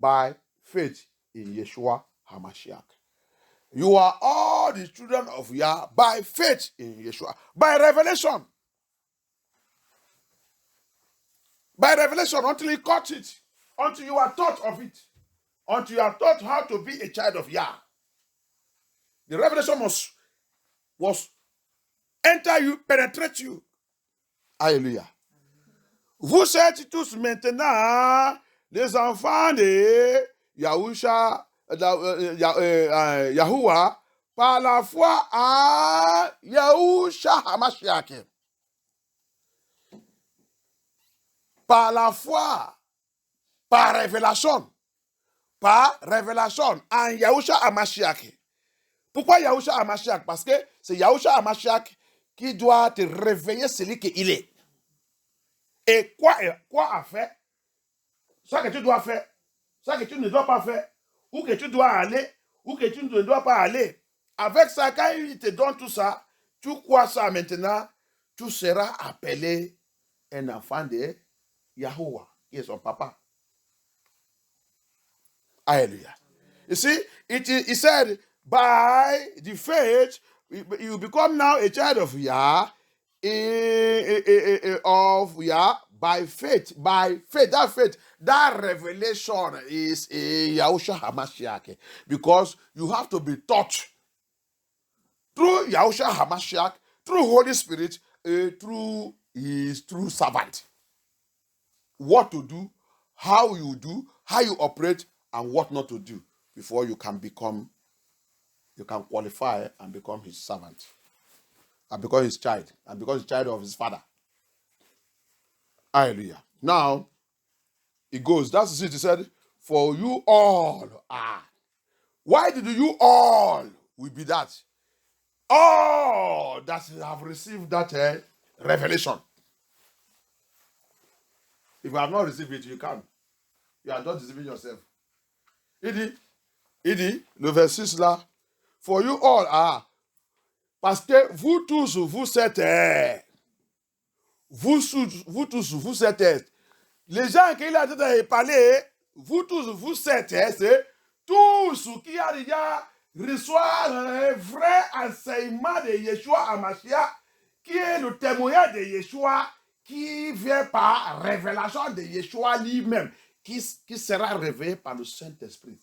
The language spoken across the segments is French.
by faith in Yeshua HaMashiach. You are all the children of Yah by faith in Yeshua, by revelation. By revelation, until you caught it, until you are taught of it, until you are taught how to be a child of Yah. The revelation was enter you, penetrate you. Alléluia. Vous êtes tous maintenant les enfants de Yahushua, Yahuwah, par la foi à Yahushua HaMashiach. Par la foi, par révélation en Yahushua HaMashiach. Pourquoi Yahushua HaMashiach? Parce que c'est Yahushua HaMashiach qui doit te réveiller celui qu'il est. Et quoi a fait? Ce que tu dois faire, ce que tu ne dois pas faire, où que tu dois aller, où que tu ne dois pas aller. Avec ça, quand il te donne tout ça, tu crois ça maintenant, tu seras appelé un enfant de Yahuwah, qui est son papa. Hallelujah. You see, he said, by the faith, you become now a child of Yah, by faith, that revelation is Yahushua HaMashiach, because you have to be taught through Yahushua HaMashiach, through Holy Spirit, through his true servant. What to do, how you operate, and what not to do before you can qualify and become his servant, and become his child, and become the child of his father. Hallelujah. Now, it goes, that's it, he said, for you all are. Why did you all will be that? All that have received that revelation. If you have not received it, you can't. You are just deceiving yourself. Il dit, le verset 6 là, for you all are. Parce que vous tous, vous êtes. Vous tous, vous êtes. Les gens qui ont parlé, vous tous, vous êtes. C'est tous qui a déjà reçu un vrai enseignement de Yeshua HaMashiach, qui est le témoignage de Yeshua, qui vient par révélation de Yeshua lui-même, qui sera révélé par le Saint-Esprit.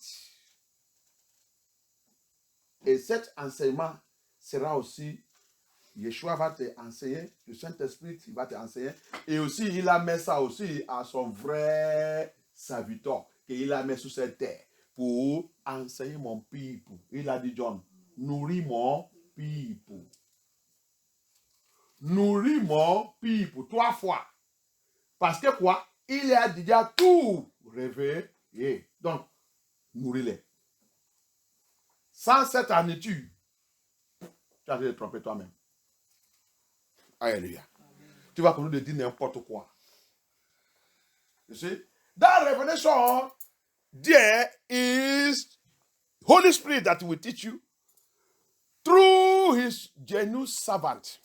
Et cet enseignement sera aussi, Yeshua va te enseigner, le Saint-Esprit va te enseigner, et aussi il a mis ça aussi à son vrai serviteur, qu'il a mis sur cette terre, pour enseigner mon people. Il a dit, John, nourris mon people. Nourris mon people 3 fois. Parce que quoi? Il a déjà tout réveillé. Donc, nourris-les. Sans cette nourriture, tu vas te tromper toi-même. Alléluia. Tu vas continuer de dire n'importe quoi. You see? That revelation, there is Holy Spirit that will teach you through his genuine servant.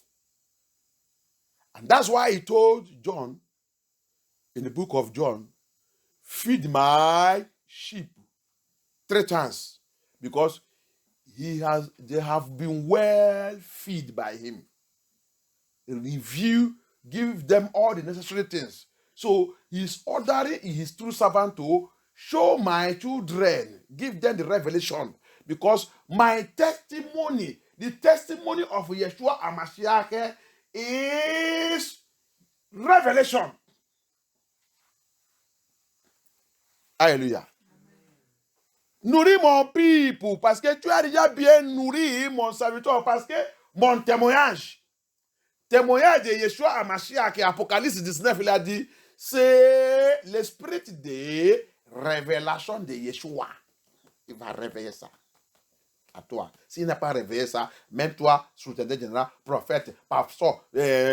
And that's why he told John, in the book of John, feed my sheep 3 times. Because they have been well fed by him. Review, give them all the necessary things. So he's ordering his true servant to show my children, give them the revelation. Because my testimony, the testimony of Yeshua HaMashiach is revelation. Alléluia. Nourris mon people, parce que tu as déjà bien nourri mon serviteur, parce que mon témoignage de Yeshua HaMashiach, Apocalypse 19, il a dit, c'est l'esprit de révélation de Yeshua. Il va réveiller ça à toi. S'il n'a pas réveillé ça, même toi, secrétaire général, prophète, pasteur,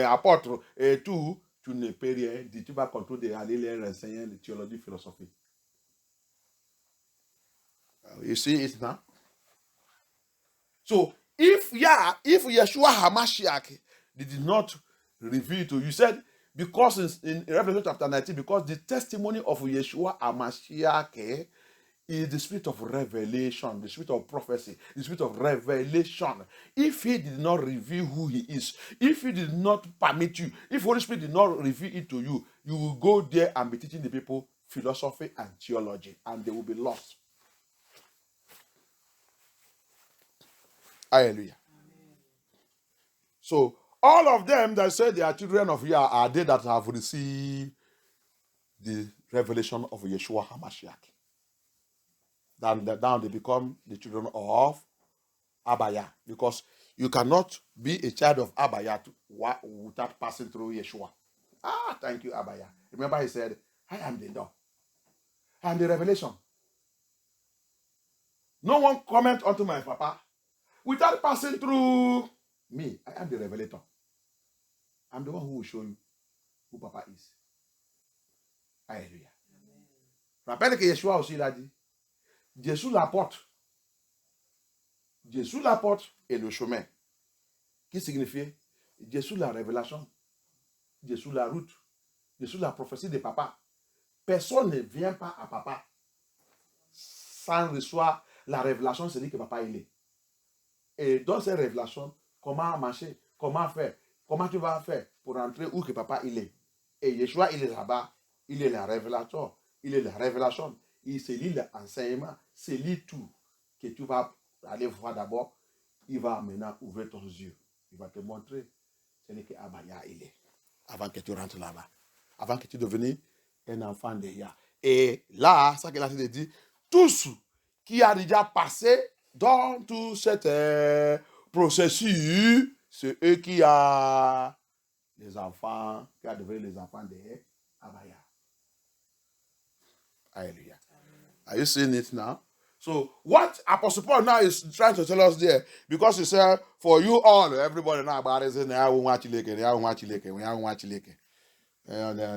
apôtre, et tout, tu ne peux rien dire. Tu vas continuer d'aller les enseigner de théologie, philosophie. You see it now? So, if Yeshua HaMashiach did not reveal to you, said, because in Revelation chapter 19, because the testimony of Yeshua HaMashiach is the spirit of revelation, the spirit of prophecy, the spirit of revelation. If he did not reveal who he is, if he did not permit you, if Holy Spirit did not reveal it to you, you will go there and be teaching the people philosophy and theology, and they will be lost. Hallelujah. Amen. So, all of them that say they are children of Yah are they that have received the revelation of Yeshua HaMashiach. Then they become the children of Abaya, because you cannot be a child of Abaya without passing through Yeshua. Thank you, Abaya. Remember he said, I am the door. I am the revelation. No one comment unto my papa without passing through me. I am the revelator. I'm the one who will show you who papa is. Alléluia. Rappelle que Yeshua aussi l'a dit. Jésus la porte. Jésus la porte et le chemin. Qui signifie Jésus la révélation. Jésus la route. Jésus la prophétie de papa. Personne ne vient pas à papa sans recevoir la révélation, c'est dire que papa il est. Et dans ces révélations, comment marcher, comment faire, comment tu vas faire pour entrer où que papa il est. Et Yeshua il est là-bas, il est la révélation, il est la révélation. Il se lit l'enseignement, c'est lit tout que tu vas aller voir d'abord. Il va maintenant ouvrir ton yeux. Il va te montrer ce que Abaya il est. Avant que tu rentres là-bas. Avant que tu deviennes un enfant de Yah. Et là, ça qu'il a dit, tous qui a déjà passé dans tout cet processus, c'est eux qui a les enfants, qui a devenu les enfants de Abaya. Hallelujah. Are you seeing it now? So what Apostle Paul now is trying to tell us there, because he said, for you all, everybody now about it, and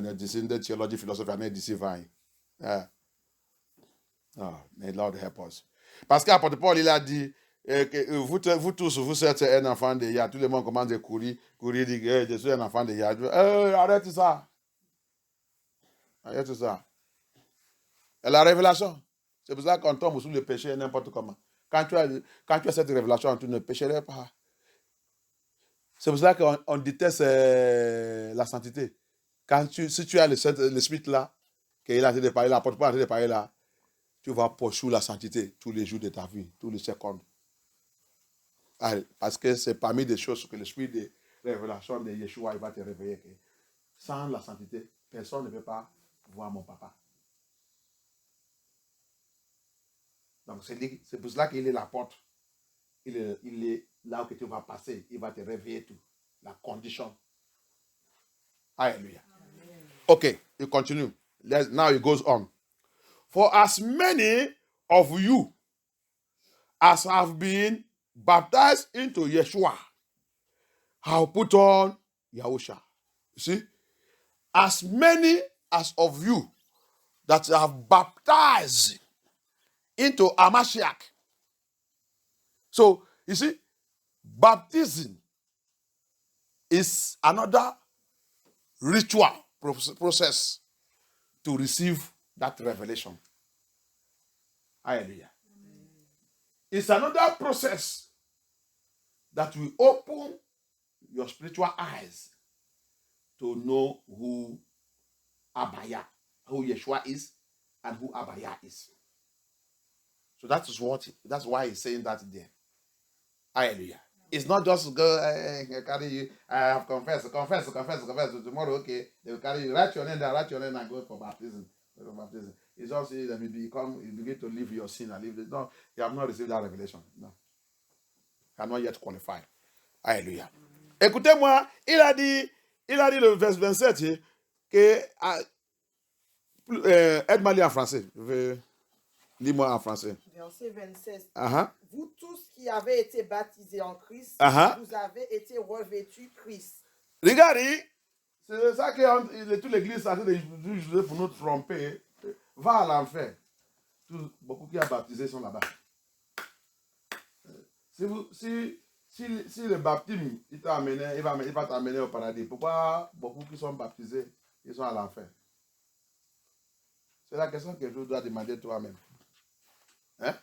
the descended theology, philosophy, and divine. Yeah. Oh, may Lord help us. Parce qu'Apôtre Paul, il a dit, vous tous, vous êtes un enfant de Yah. Tout le monde commence à courir, dit, je suis un enfant de Yah. Arrête ça. Arrête ça. Et la révélation, c'est pour ça qu'on tombe sous le péché n'importe comment. Quand tu as cette révélation, tu ne pécherais pas. C'est pour ça qu'on déteste la sainteté. Si tu as l'esprit là, qu'il a été de parler là, l'apôtre Paul a été de parler là, tu vas poursuivre la sainteté tous les jours de ta vie, tous les secondes. Parce que c'est parmi des choses que l'esprit de révélation de Yeshua il va te réveiller. Que sans la sainteté, personne ne peut pas voir mon papa. Donc c'est pour cela qu'il est la porte. Il est là où tu vas passer. Il va te réveiller tout. La condition. Alléluia. Okay, he continue. Now he goes on. For as many of you as have been baptized into Yeshua have put on Yahusha. You see? As many as of you that have baptized into Amashiach. So, you see, baptism is another ritual process to receive that revelation. Hallelujah. It's another process that will open your spiritual eyes to know who Abaya, who Yeshua is, and who Abaya is. So that's why he's saying that there. Hallelujah. It's not just go carry you. I have confessed. Tomorrow, okay, they will carry you. Write your name and go for baptism. It's just that you begin to live your sin and live it. No, you have not received that revelation. No. You are not yet qualified. Alléluia. Écoutez-moi, il a dit le verset 27 que aide-moi lire en français. Lis-moi en français. Verset 26. Uh-huh. Vous tous qui avez été baptisés en Christ, vous avez été revêtus Christ. Regardez, c'est ça que toute l'église est en train de juger pour nous tromper. Va à l'enfer. Beaucoup qui ont baptisé sont là-bas. Si le baptême il va t'amener au paradis, pourquoi beaucoup qui sont baptisés, ils sont à l'enfer? C'est la question que je dois demander toi-même. Hein?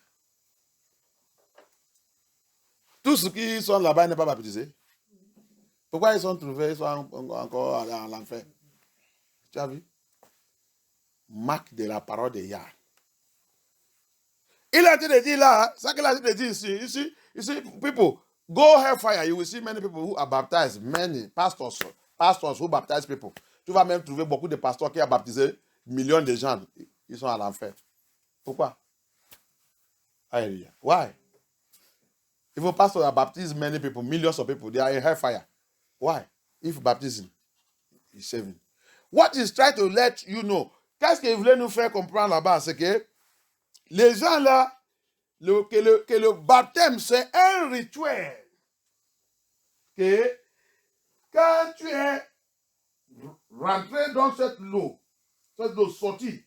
Tous ceux qui sont là-bas ne sont pas baptisés. Pourquoi ils sont trouvés, ils sont encore en l'enfer? Tu as vu? Marque de la parole de Yah. Il a dit de dire là, ça qu'il a dit de dire ici, people, go hellfire, you will see many people who are baptized, many pastors who baptize people. Tu vas même trouver beaucoup de pasteurs qui ont baptisé millions de gens, ils sont à l'enfer. Pourquoi? Alléluia. Why? Even pastors that baptize many people, millions of people, they are in hellfire. Why? If baptism is saving. What is trying to let you know? Qu'est-ce qu'il voulait nous faire comprendre là-bas? C'est que les gens là, que le baptême, c'est un rituel. Que quand tu es rentré dans cette eau sortie,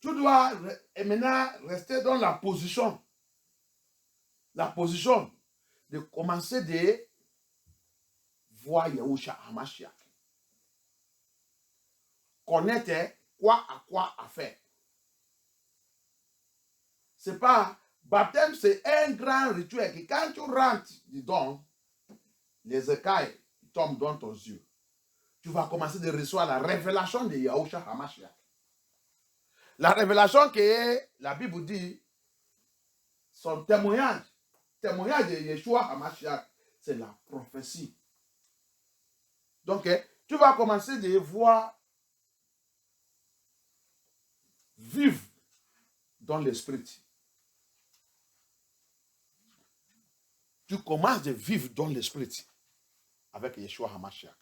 tu dois maintenant rester dans la position de commencer de voir Yahushua HaMashiach. Connaître quoi à faire. C'est pas, baptême, c'est un grand rituel que quand tu rentres dedans, les écailles tombent dans tes yeux. Tu vas commencer de recevoir la révélation de Yahushua HaMashiach. La révélation que la Bible dit, son témoignage de Yeshua HaMashiach, c'est la prophétie. Donc, tu vas commencer de voir vivre dans l'esprit. Tu commences de vivre dans l'esprit avec Yeshua HaMashiach.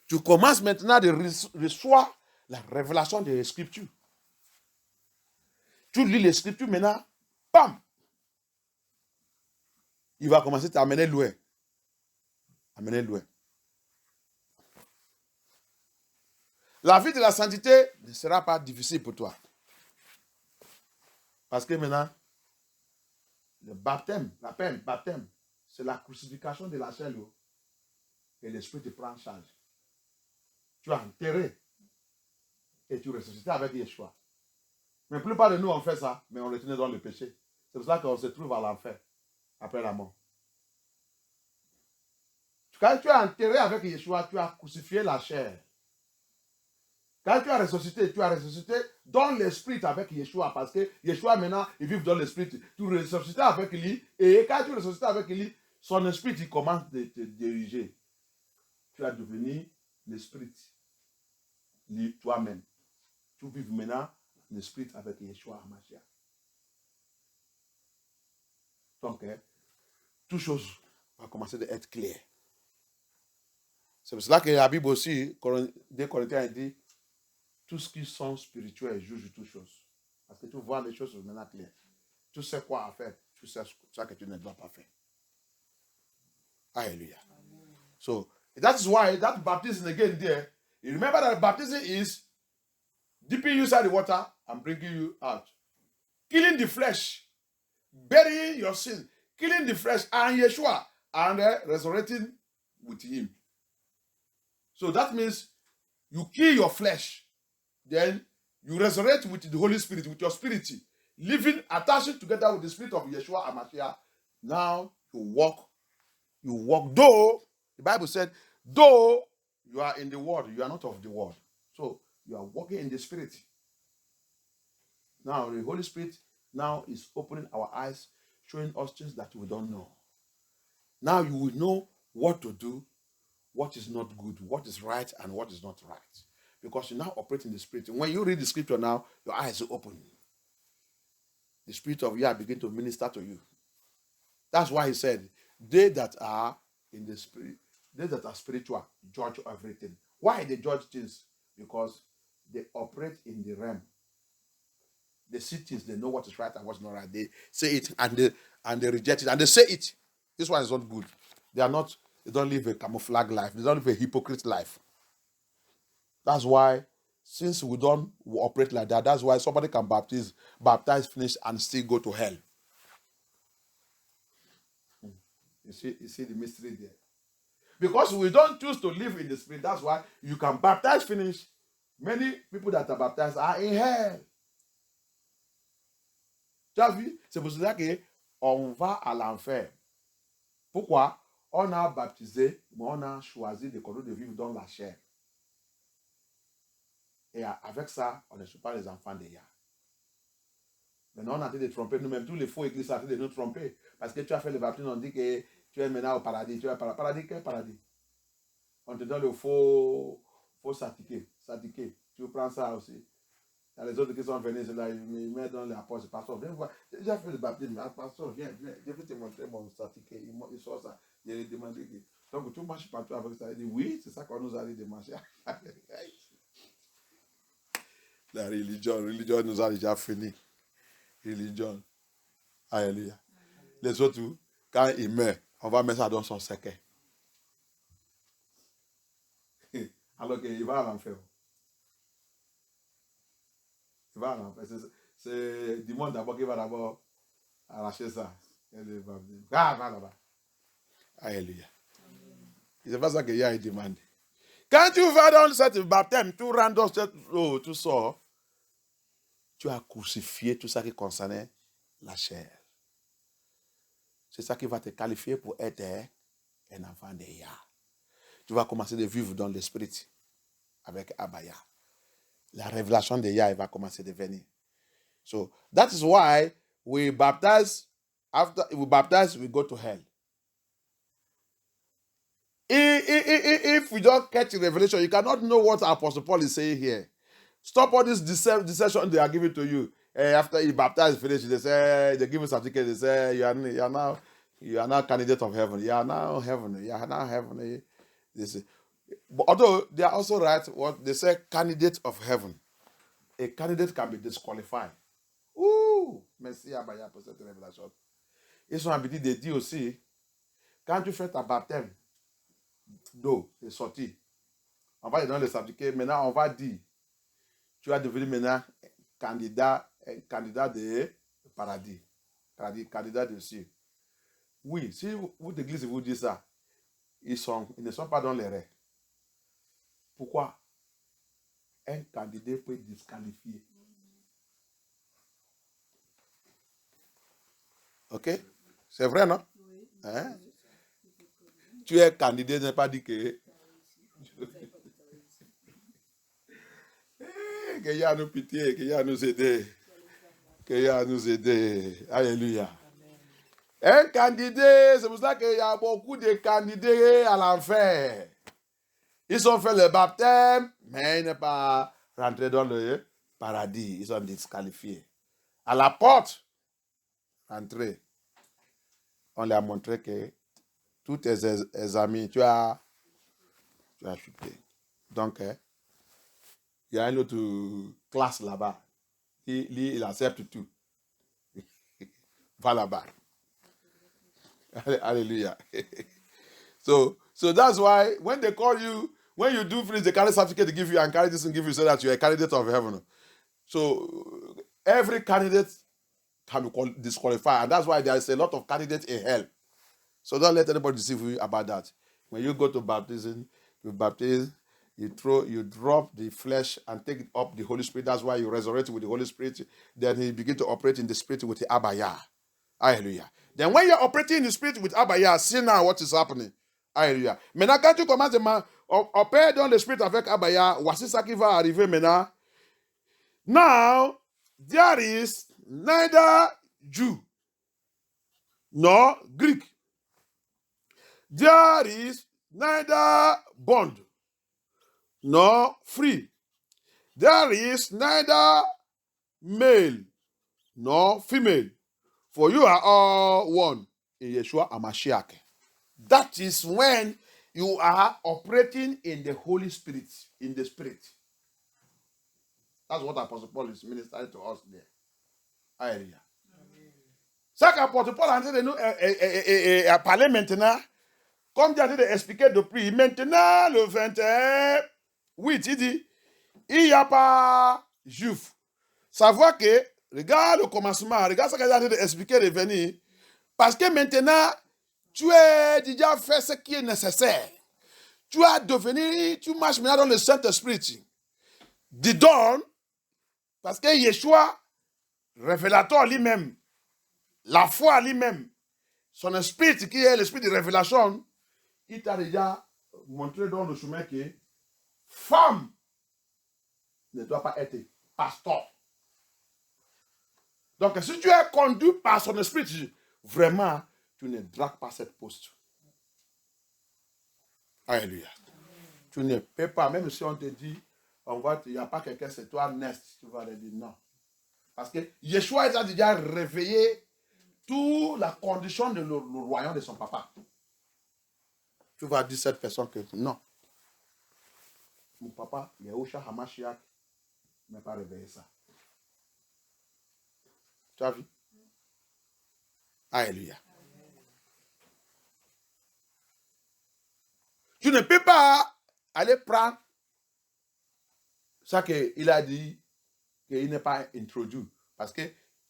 Tu commences maintenant de recevoir la révélation des Scriptures. Tu lis les Scriptures maintenant, bam! Il va commencer à t'amener loin. Amener loin. La vie de la sainteté ne sera pas difficile pour toi. Parce que maintenant, le baptême, c'est la crucifixion de la chair et l'esprit te prend en charge. Tu as enterré et tu ressuscites avec Yeshua. Mais la plupart de nous, on fait ça, mais on retourne dans le péché. C'est pour ça qu'on se trouve à l'enfer après la mort. Quand tu as enterré avec Yeshua, tu as crucifié la chair. Quand tu as ressuscité dans l'esprit avec Yeshua, parce que Yeshua maintenant, il vit dans l'esprit. Tu ressuscites avec lui, et quand tu ressuscites avec lui, son esprit, il commence de te diriger. Tu as devenu l'esprit, toi-même. Tu vis maintenant l'esprit avec Yeshua HaMashiach. Donc, toute chose va commencer à être claire. C'est pour cela que la Bible aussi, 2 Corinthiens dit, tout ce qui sont spirituels juge toutes choses. Parce que tu vois les choses maintenant claires. Tu sais quoi faire, tu sais ça que tu ne dois pas faire. Hallelujah. So, that's why that baptism again there, you remember that baptism is dipping you inside the water and bringing you out. Killing the flesh, burying your sin, killing the flesh and Yeshua, and resurrecting with him. So that means you kill your flesh, then you resurrect with the Holy Spirit, with your spirit, living, attaching together with the spirit of Yeshua HaMashiach. Now you walk. Though, the Bible said, though you are in the world, you are not of the world. So you are walking in the spirit. Now the Holy Spirit now is opening our eyes, showing us things that we don't know. Now you will know what to do, what is not good, what is right, and what is not right. Because you now operate in the spirit. And when you read the scripture now, your eyes are open. The spirit of Yah begin to minister to you. That's why he said, they that are in the spirit, they that are spiritual, judge everything. Why they judge things? Because they operate in the realm. They see things, they know what is right and what's not right. They say it and they reject it and they say it. This one is not good. They don't live a camouflage life. They don't live a hypocrite life. That's why, since we don't operate like that, that's why somebody can baptize, finish, and still go to hell. You see the mystery there. Because we don't choose to live in the spirit, that's why you can baptize, finish. Many people that are baptized are in hell. Tu as vu? C'est pour cela qu'on va à l'enfer. Pourquoi? On a baptisé, mais on a choisi de continuer de vivre dans la chair. Et avec ça, on ne suit pas les enfants d'Éya. Maintenant, on a été de tromper nous-mêmes. Tous les faux églises ont été de nous tromper. Parce que tu as fait le baptême, on dit que tu es maintenant au paradis. Tu es paradis, quel paradis? On te donne le faux satiqué. Tu prends ça aussi. Il y a les autres qui sont venus, là, ils mettent dans la poche. Pasteur, viens voir. J'ai déjà fait le baptême. Pasteur, viens. Je vais te montrer mon satiqué. Il sort ça. Il a demandé. Donc, tu marches partout avec ça. Il dit, oui, c'est ça qu'on nous a dit de marcher. La religion nous a déjà fini. Religion. Alléluia. Les autres, quand ils meurent, on va mettre ça dans son cercueil. Alors qu'il va à l'enfer. Il va à l'enfer. C'est du monde d'abord qui va d'abord arracher ça. Va là-bas. Alléluia. C'est pas ça qu'il y a demandé. Quand tu vas dans cette baptême, tu rentres dans cette eau, tu sors, tu as crucifié tout ça qui concernait la chair. C'est ça qui va te qualifier pour être un enfant d'Éya. Tu vas commencer de vivre dans l'esprit avec Abaya. La révélation d'Éya va commencer de venir. So that is why we baptize. After we baptize, we go to hell. If we don't catch revelation, you cannot know what Apostle Paul is saying here. Stop all this deception they are giving to you. After you baptize, finish, they give you certificate. They say you are now candidate of heaven. You are now heaven. You are now heaven. But although they are also right, what they say, candidate of heaven. A candidate can be disqualified. Ouh, merci Abaya pour cette révélation. Ils sont habitués de dire aussi, quand tu fais ta baptême d'eau, c'est sorti. On va donner le certificat. Maintenant, on va dire, tu vas devenir maintenant candidat de paradis. Candidat de ciel. Oui, si votre église vous dit ça, ils ne sont pas dans les règles. Pourquoi? Un candidat peut être disqualifié. Ok? C'est vrai, non? Hein? Tu es candidat, n'est pas dit que... Que Yah nous pitié, que Yah nous aide. Que Yah nous aide. Alléluia. Un candidat, c'est pour ça qu'il y a beaucoup de candidats à l'enfer. Ils ont fait le baptême, mais ils ne sont pas rentrés dans le paradis. Ils sont disqualifiés. À la porte, entrée, on leur a montré que tous tes amis, tu as chuté. Donc, il y a une autre classe là-bas. Il accepte tout. Va là-bas. Hallelujah. So that's why when they call you, when you do finish the candidate certificate, they give you and carry this and give you so that you're a candidate of heaven. So every candidate can be disqualified. And that's why there is a lot of candidates in hell. So don't let anybody deceive you about that. When you go to baptism, you baptize, you drop the flesh and take up the Holy Spirit. That's why you resurrect with the Holy Spirit. Then he begin to operate in the Spirit with the Abaya. Hallelujah. Then when you're operating in the Spirit with Abaya, see now what is happening. Alléluia. Maintenant, quand tu commences à opérer dans le Spirit avec Abaya, voici ça qui va arriver maintenant. Now, there is neither Jew nor Greek. There is neither bond nor free. There is neither male nor female. For you are all one in Yeshua HaMashiach. That is when you are operating in the Holy Spirit, in the Spirit. That's what Apostle Paul is ministering to us there. Hallelujah. Ça qu'Apostle Paul est en train de nous parler maintenant, comme il a dit d'expliquer depuis. Maintenant, le 21, il dit, il n'y a pas juif. Savoir que, regarde le commencement, regarde ce qu'il a dit d'expliquer, de venir. Parce que maintenant, tu as déjà fait ce qui est nécessaire. Tu as devenu, tu marches maintenant dans le Saint-Esprit. Dis donc, parce que Yeshua, révélateur lui-même, la foi lui-même, son esprit qui est l'esprit de révélation, il t'a déjà montré dans le chemin que femme ne doit pas être pasteur. Donc, si tu es conduit par son esprit, vraiment, tu ne dragues pas cette poste. Alléluia. Tu ne peux pas, même si on te dit, il n'y a pas quelqu'un, c'est toi, Nest, tu vas leur dire non. Parce que Yeshua a déjà réveillé toute la condition de le royaume de son papa. Tu vas dire cette personne que non. Mon papa, Yehosha Hamashiach, n'a pas réveillé ça. Tu as vu? Alléluia. Tu ne peux pas aller prendre ça qu'il a dit qu'il n'est pas introduit parce que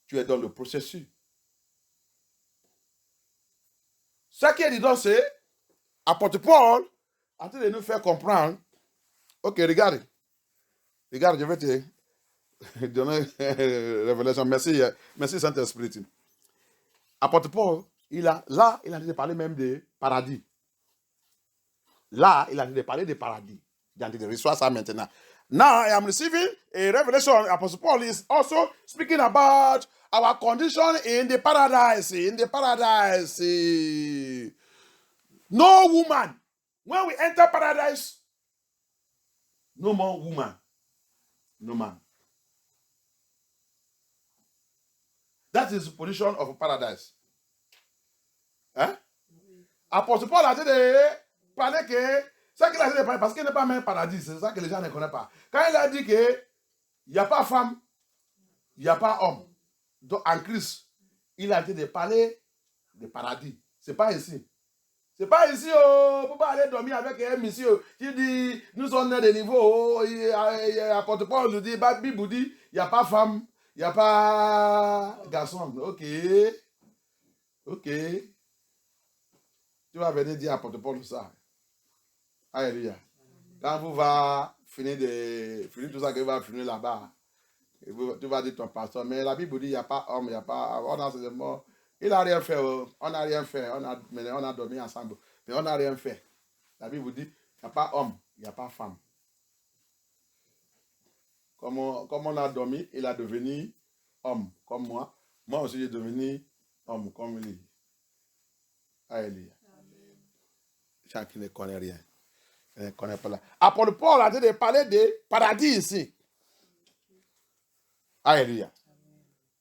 tu es dans le processus. Ce qui est dit donc, c'est apôtre Paul en train de nous faire comprendre. Ok, regarde. Regarde, je vais te donner révélation. Merci, merci Saint-Esprit. Apôtre Paul, il a dit de parler même de paradis. Là, il a dit de parler de paradis. Il a dit de recevoir ça maintenant. Now I am receiving a revelation. Apostle Paul is also speaking about our condition in the paradise. In the paradise. No woman. When we enter paradise, no more woman. No man. That is the position of paradise. Hein? Apostle Paul a dit de parler que ça qu'il a dit de parler parce qu'il n'est pas même paradis. C'est ça que les gens ne connaissent pas. Quand il a dit que il n'y a pas femme, il n'y a pas homme. Donc en Christ, il a dit de parler de paradis. C'est pas ici. C'est pas ici, oh, pour pas aller dormir avec un monsieur qui dit, nous sommes nés de niveau, apôtre Paul nous dit, la Bible dit, il n'y a pas femme, il n'y a pas garçon. Ok. Ok. Tu vas venir dire à apôtre Paul ça. Alléluia. Quand vous va finir tout ça que vous va finir là-bas, tu vas dire ton pasteur, mais la Bible dit, il n'y a pas homme, il n'y a pas, on a seulement. Il n'a rien fait, on n'a rien fait, on a dormi ensemble, mais on n'a rien fait. La Bible dit, il n'y a pas homme, il n'y a pas femme. Comme on a dormi, il a devenu homme, comme moi. Moi aussi, j'ai devenu homme, comme lui. Alléluia. Chacun ne connaît rien. Il ne connaît pas là. Apôtre Paul a dit de parler de paradis ici. Alléluia.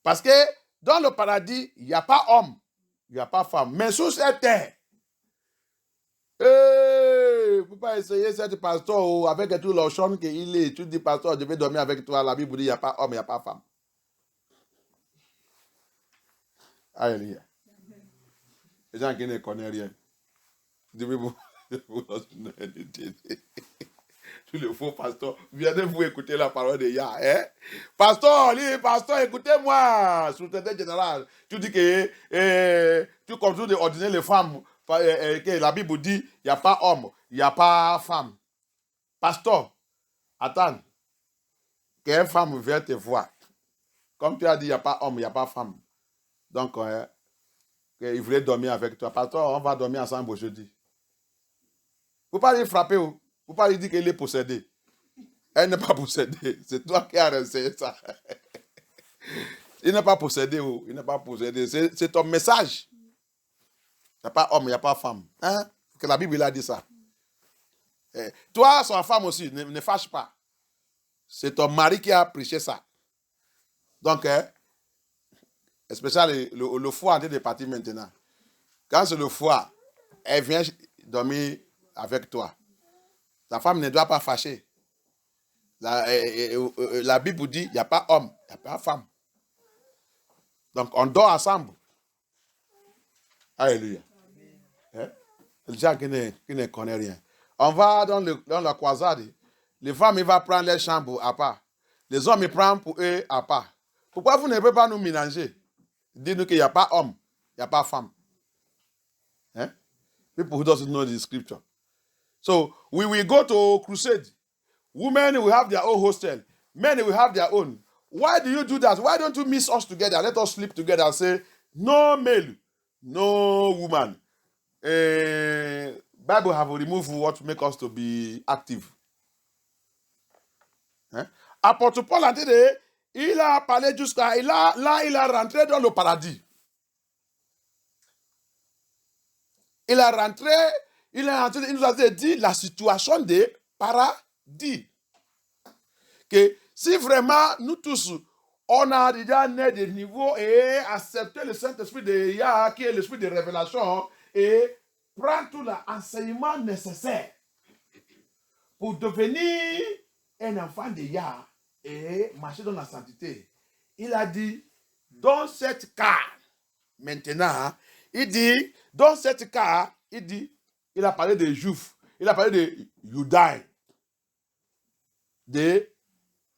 Parce que dans le paradis, il n'y a pas homme, il n'y a pas femme. Mais sous cette terre, il ne faut pas essayer cette pasteur avec tout le chant qu'il est. Tu dis, pasteur, je vais dormir avec toi. La Bible dit, il n'y a pas homme, il n'y a pas femme. Alléluia. Les gens qui ne connaissent rien. Je vais vous tous les faux pasteurs, venez-vous écouter la parole de Yah. Hein? Pasteur, écoutez-moi. Secrétaire général, tu dis que tu continues d'ordonner les femmes. Que la Bible dit, il n'y a pas homme, il n'y a pas femme. Pasteur, attends. Qu'une femme vient te voir. Comme tu as dit, il n'y a pas homme, il n'y a pas femme. Donc, il voulait dormir avec toi. Pasteur, on va dormir ensemble aujourd'hui. Vous ne pouvez pas lui frapper. Vous ne pouvez pas lui dire qu'il est possédé. Elle n'est pas possédée. C'est toi qui as renseigné ça. Il n'est pas possédé. Il n'est pas possédé. C'est ton message. Il n'y a pas homme, il n'y a pas femme. Hein? Que la Bible a dit ça. Toi, sa femme aussi, ne fâche pas. C'est ton mari qui a prêché ça. Donc, spécialement le foie est en train de partir maintenant. Quand c'est le foie, elle vient dormir avec toi. Ta femme ne doit pas fâcher. La Bible dit, il n'y a pas homme, il n'y a pas femme. Donc, on dort ensemble. Alléluia. Les gens qui ne connaissent rien. On va dans la croisade. Les femmes, ils vont prendre les chambres à part. Les hommes, ils prennent pour eux à part. Pourquoi vous ne pouvez pas nous mélanger? Dites-nous qu'il n'y a pas homme, il n'y a pas femme. Hein? People who doesn't know the scripture. So, we will go to crusade. Women will have their own hostel. Men will have their own. Why do you do that? Why don't you mix us together? Let us sleep together and say, no male, no woman. Bible have removed what make us to be active. Hein? Apôtre Paul a dit, il a parlé jusqu'à il a rentré dans le paradis. Il nous a dit la situation des paradis. Que si vraiment nous tous, on a déjà né des niveaux et accepté le Saint-Esprit de Yah, qui est l'esprit de révélation, et prendre tout l'enseignement nécessaire pour devenir un enfant de Yah et marcher dans la sainteté. Il a dit, dans cette cas, maintenant, il dit, dans cette cas, il a parlé des Juifs, il a parlé des Judaïs, des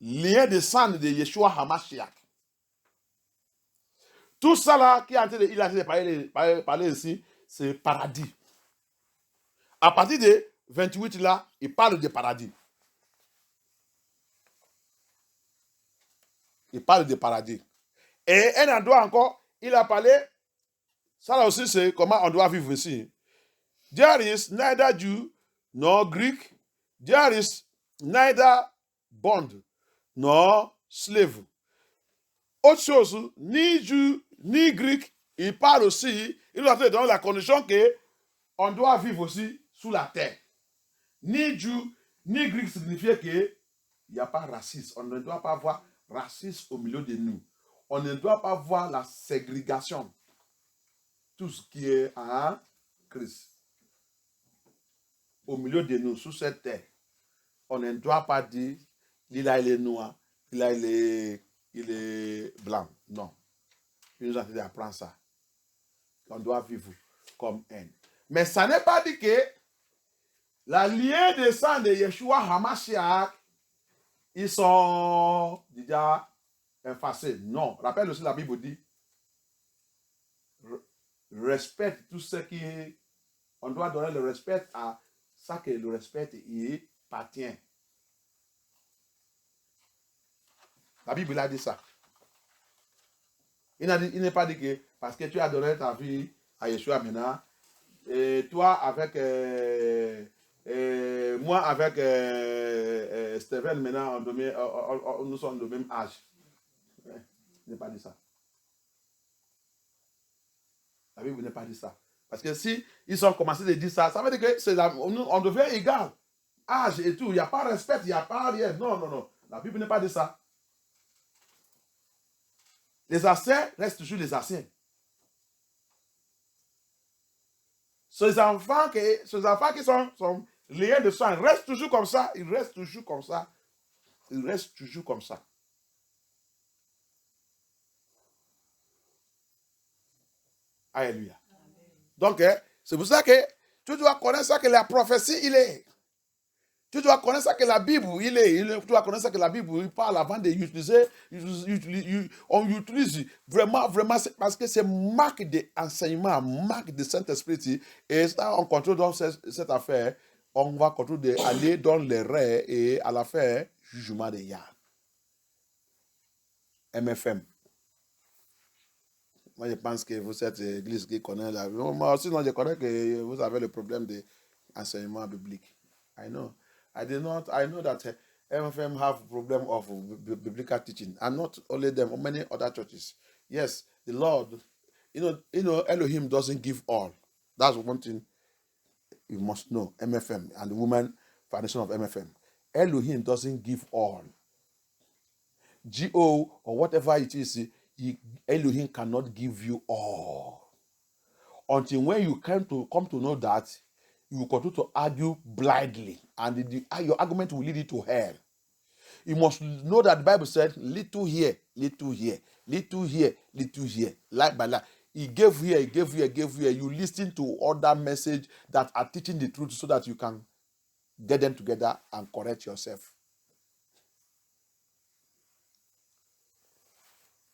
liens de sang de Yeshua HaMashiach. Tout ça là, il a été parler ici, c'est paradis. À partir de 28 là, il parle de paradis. Il parle de paradis. Et un endroit encore, il a parlé, ça là aussi c'est comment on doit vivre ici. There is neither Jew nor Greek, there is neither bond nor slave. Autre chose, ni Juif, ni Grec, il parle aussi, il doit être dans la condition que on doit vivre aussi sous la terre. Ni Juif, ni Grec signifie qu'il n'y a pas racisme. On ne doit pas avoir racisme au milieu de nous. On ne doit pas voir la ségrégation. Tout ce qui est en Christ. Au milieu de nous, sous cette terre, on ne doit pas dire, il est noir, il est blanc. Non. Il nous a dit d'apprendre ça. On doit vivre comme un. Mais ça n'est pas dit que la lien de sang de Yeshua HaMashiach, ils sont déjà effacés. Non. Rappelle aussi la Bible dit, respecte tout ce qui est. On doit donner le respect à ça que le respect y appartient. La Bible a dit ça. Il n'est pas dit que parce que tu as donné ta vie à Yeshua maintenant, et toi avec moi avec Steven maintenant, nous sommes de même âge. Il n'est pas dit ça. La Bible n'est pas dit ça. Parce que si ils ont commencé à dire ça, ça veut dire que on devient égal. Âge et tout, il n'y a pas de respect, il n'y a pas rien. Non, non, non. La Bible n'est pas dit ça. Les anciens restent toujours les anciens. Ces enfants qui sont liés de sang, ils restent toujours comme ça. Ils restent toujours comme ça. Ils restent toujours comme ça. Alléluia. Donc, c'est pour ça que tu dois connaître ça que la prophétie, il est. Tu dois connaître ça que la Bible, tu dois connaître ça que la Bible, il parle avant d'utiliser. On utilise vraiment, parce que c'est marque d'enseignement, marque de Saint-Esprit. Et ça, on contrôle dans cette affaire. On va contrôler d'aller dans les rêves et à la fin, jugement de Yah. MFM. Moi, je pense que vous êtes l'église qui connaît la... Moi aussi, je connais que vous avez le problème d'enseignement biblique. I know. I know that MFM have problem of biblical teaching. And not only them, many other churches. Yes, the Lord, you know, Elohim doesn't give all. That's one thing you must know, MFM and the woman foundation of MFM. Elohim doesn't give all. GO or whatever it is, Elohim cannot give you all. Until when you come to know that, you will continue to argue blindly, and your argument will lead you to hell. You must know that the Bible said, little here, little here, little here, little here, like by like. He gave here, he gave here, he gave here. You listen to other messages that are teaching the truth so that you can get them together and correct yourself.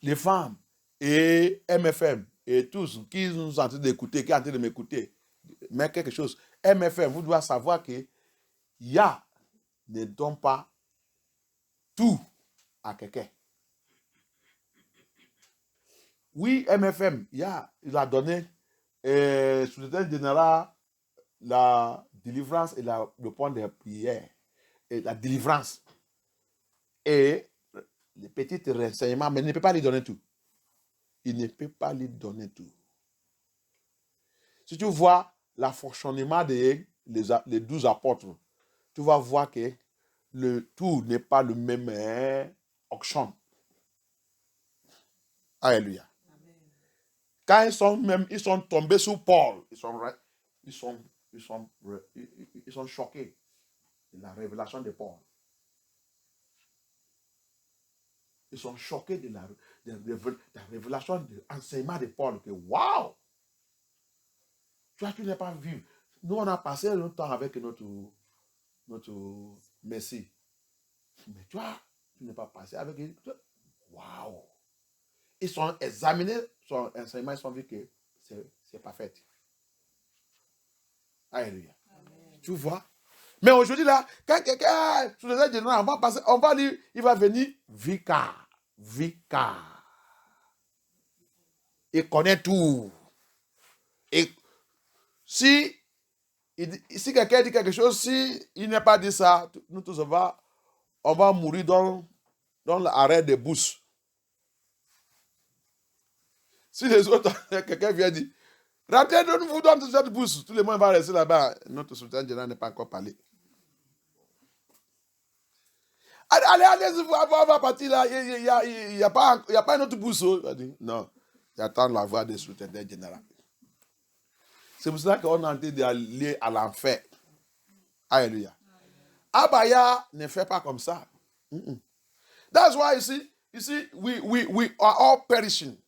Les femmes et MFM et tous qui nous sont en train d'écouter, qui sont en train de m'écouter, mais quelque chose. MFM, vous devez savoir que Yah ne donne pas tout à quelqu'un. Oui, MFM, il a donné secrétaire général la délivrance et le point de prière. Et la délivrance. Et les petits renseignements, mais il ne peut pas lui donner tout. Il ne peut pas lui donner tout. Si tu vois le fonctionnement des les 12 apôtres, tu vas voir que le tout n'est pas le même auction. Alléluia. Quand ils sont tombés sous Paul, ils sont choqués de la révélation de Paul. Ils sont choqués de la révélation, de l'enseignement de Paul. Que waouh! Tu n'es pas vu. Nous, on a passé notre temps avec notre Messie. Mais tu n'es pas passé avec lui. Waouh! Ils sont examinés son enseignement, ils sont vus que c'est pas fait. Alléluia. Tu vois? Mais aujourd'hui, là, quand quelqu'un, sous les aides générales, on va passer, on va lire, il va venir vicar. Vicar. Il connaît tout. Et si quelqu'un dit quelque chose, si il n'a pas dit ça, nous tous, on va mourir dans l'arrêt des bourses. Si les autres, quelqu'un vient dire, rentrez, nous vous donnons cette bourse, tout le monde va rester là-bas. Notre sultan général n'est pas encore parlé. Allez, on va partir là. Il n'y a pas une autre bourse. Non, j'attends la voix des sultans général. C'est pour ça qu'on a envie d'aller à l'enfer. Alléluia. Abaya ne fait pas comme ça. That's why you see, we are all perishing.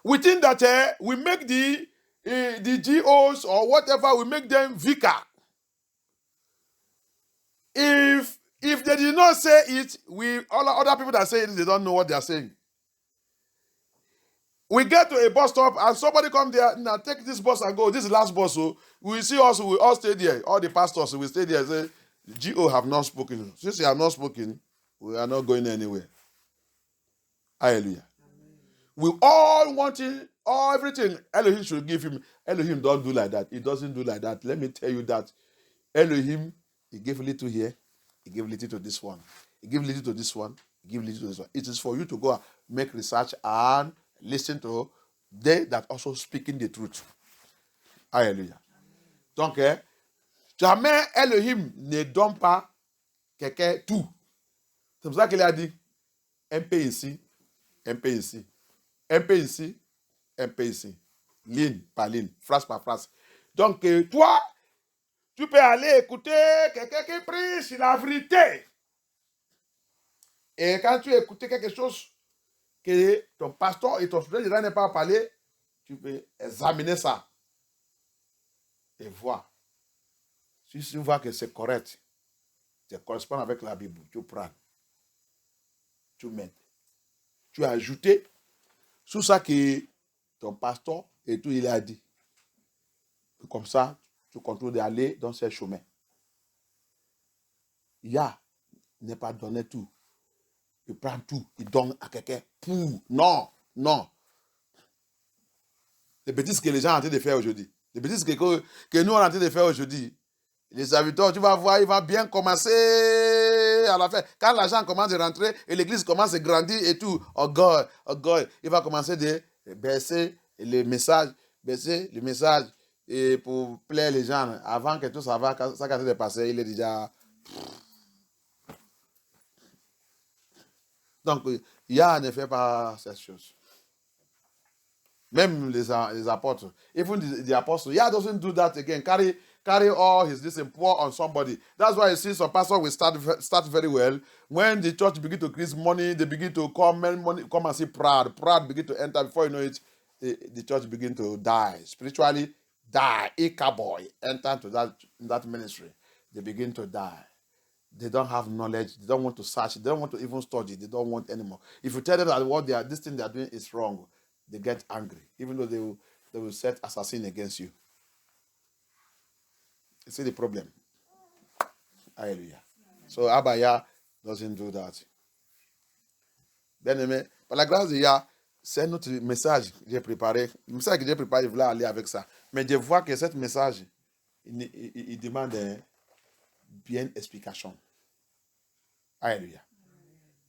We think that we make the GOs or whatever, we make them vicar. If they did not say it, all other people that say it, they don't know what they are saying. We get to a bus stop and somebody come there, now take this bus and go. This is the last bus, so we see us, we all stay there. All the pastors, will stay there and say, GO have not spoken. Since you have not spoken, we are not going anywhere. Hallelujah. Amen. We all want it, everything Elohim should give him. Elohim don't do like that. He doesn't do like that. Let me tell you that Elohim, he gave little here, he gave little to this one. He gave little to this one, he gave little to this one. It is for you to go and make research and listen to they that also speaking the truth. Alléluia. Donc, jamais Elohim ne donne pas quelqu'un tout. C'est pour ça qu'il a dit un peu ici, un peu ici, un peu ici, un peu ici. Ligne par ligne, phrase par phrase. Donc, toi, tu peux aller écouter quelqu'un qui prêche la vérité. Et quand tu écoutes quelque chose que ton pasteur et ton student n'ont pas parlé, tu peux examiner ça et voir. Si tu vois que c'est correct, ça correspond avec la Bible, tu prends, tu mets, tu as ajouté sous ça que ton pasteur et tout il a dit. Comme ça, tu continues d'aller dans ces chemins. Yah n'est pas donné tout. Il prend tout, il donne à quelqu'un pour. Non, non. Les bêtises que les gens sont en train de faire aujourd'hui. Les bêtises que nous on est en train de faire aujourd'hui. Les serviteurs, tu vas voir, il va bien commencer à la fin. Quand l'argent commence à rentrer et l'église commence à grandir et tout, oh God, il va commencer à baisser le message et pour plaire les gens. Avant que tout ça va, ça a de passer, il est déjà. Donc, Yah ne fait pas cette chose. Même les apôtres, even the apostles, Yah doesn't do that again. Carry all his pour on somebody. That's why you see some pastors will start very well. When the church begin to increase money, they begin to come and see pride. Pride begin to enter. Before you know it, the church begin to die. Spiritually die. Ichabod enter into that ministry. They begin to die. They don't have knowledge. They don't want to search. They don't want to even study. They don't want anymore. If you tell them that this thing they are doing is wrong, they get angry. Even though they will set assassin against you. You see the problem? Hallelujah. So Abaya doesn't do that. Bien aimé, par la grâce de Yah, c'est notre message que j'ai préparé. Le message que j'ai préparé, je voulais aller avec ça. Mais je vois que ce message, il demande une bien explication. Hallelujah.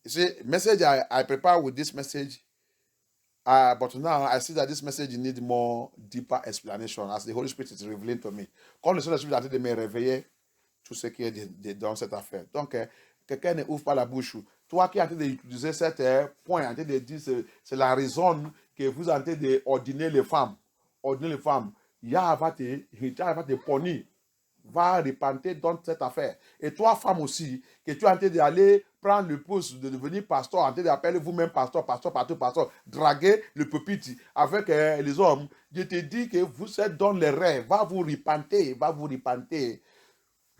You see, message I prepare with this message, but now I see that this message need more deeper explanation as the Holy Spirit is revealing to me. Quand le Saint-Esprit a été de me réveiller tout ce qui est dans cette affaire. Donc, quelqu'un ne ouvre pas la bouche. Toi qui es en train d'utiliser cet point, en train de dire c'est la raison que vous êtes en train d'ordonner les femmes. Ordonner les femmes. Il va te punir. Va repentir dans cette affaire. Et toi, femme aussi, que tu es en train d'aller prendre le poste de devenir pasteur, en train d'appeler vous-même pasteur, draguer le pupitre avec les hommes, je te dis que vous êtes dans les rêves. Va vous repentir.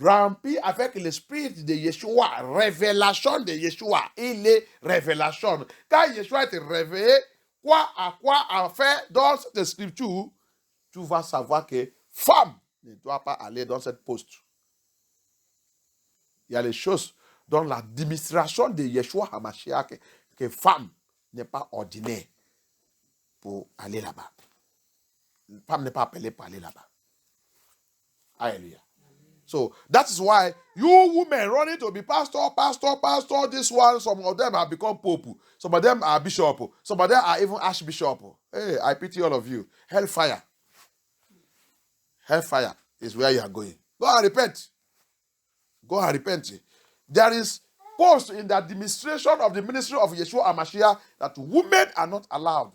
Rempli avec l'esprit de Yeshua, révélation de Yeshua. Il est révélation. Quand Yeshua est réveillé, quoi à faire dans cette scripture, tu vas savoir que femme ne doit pas aller dans cette poste. Il y a les choses dans l'administration de Yeshua HaMashiach que femme n'est pas ordinaire pour aller là-bas. Femme n'est pas appelée pour aller là-bas. Alléluia. So that is why you women running to be pastor, this one, some of them have become pope, some of them are bishop, some of them are even archbishop. Hey, I pity all of you. Hellfire. Hellfire is where you are going. Go and repent. There is post in the administration of the ministry of Yeshua HaMashiach that women are not allowed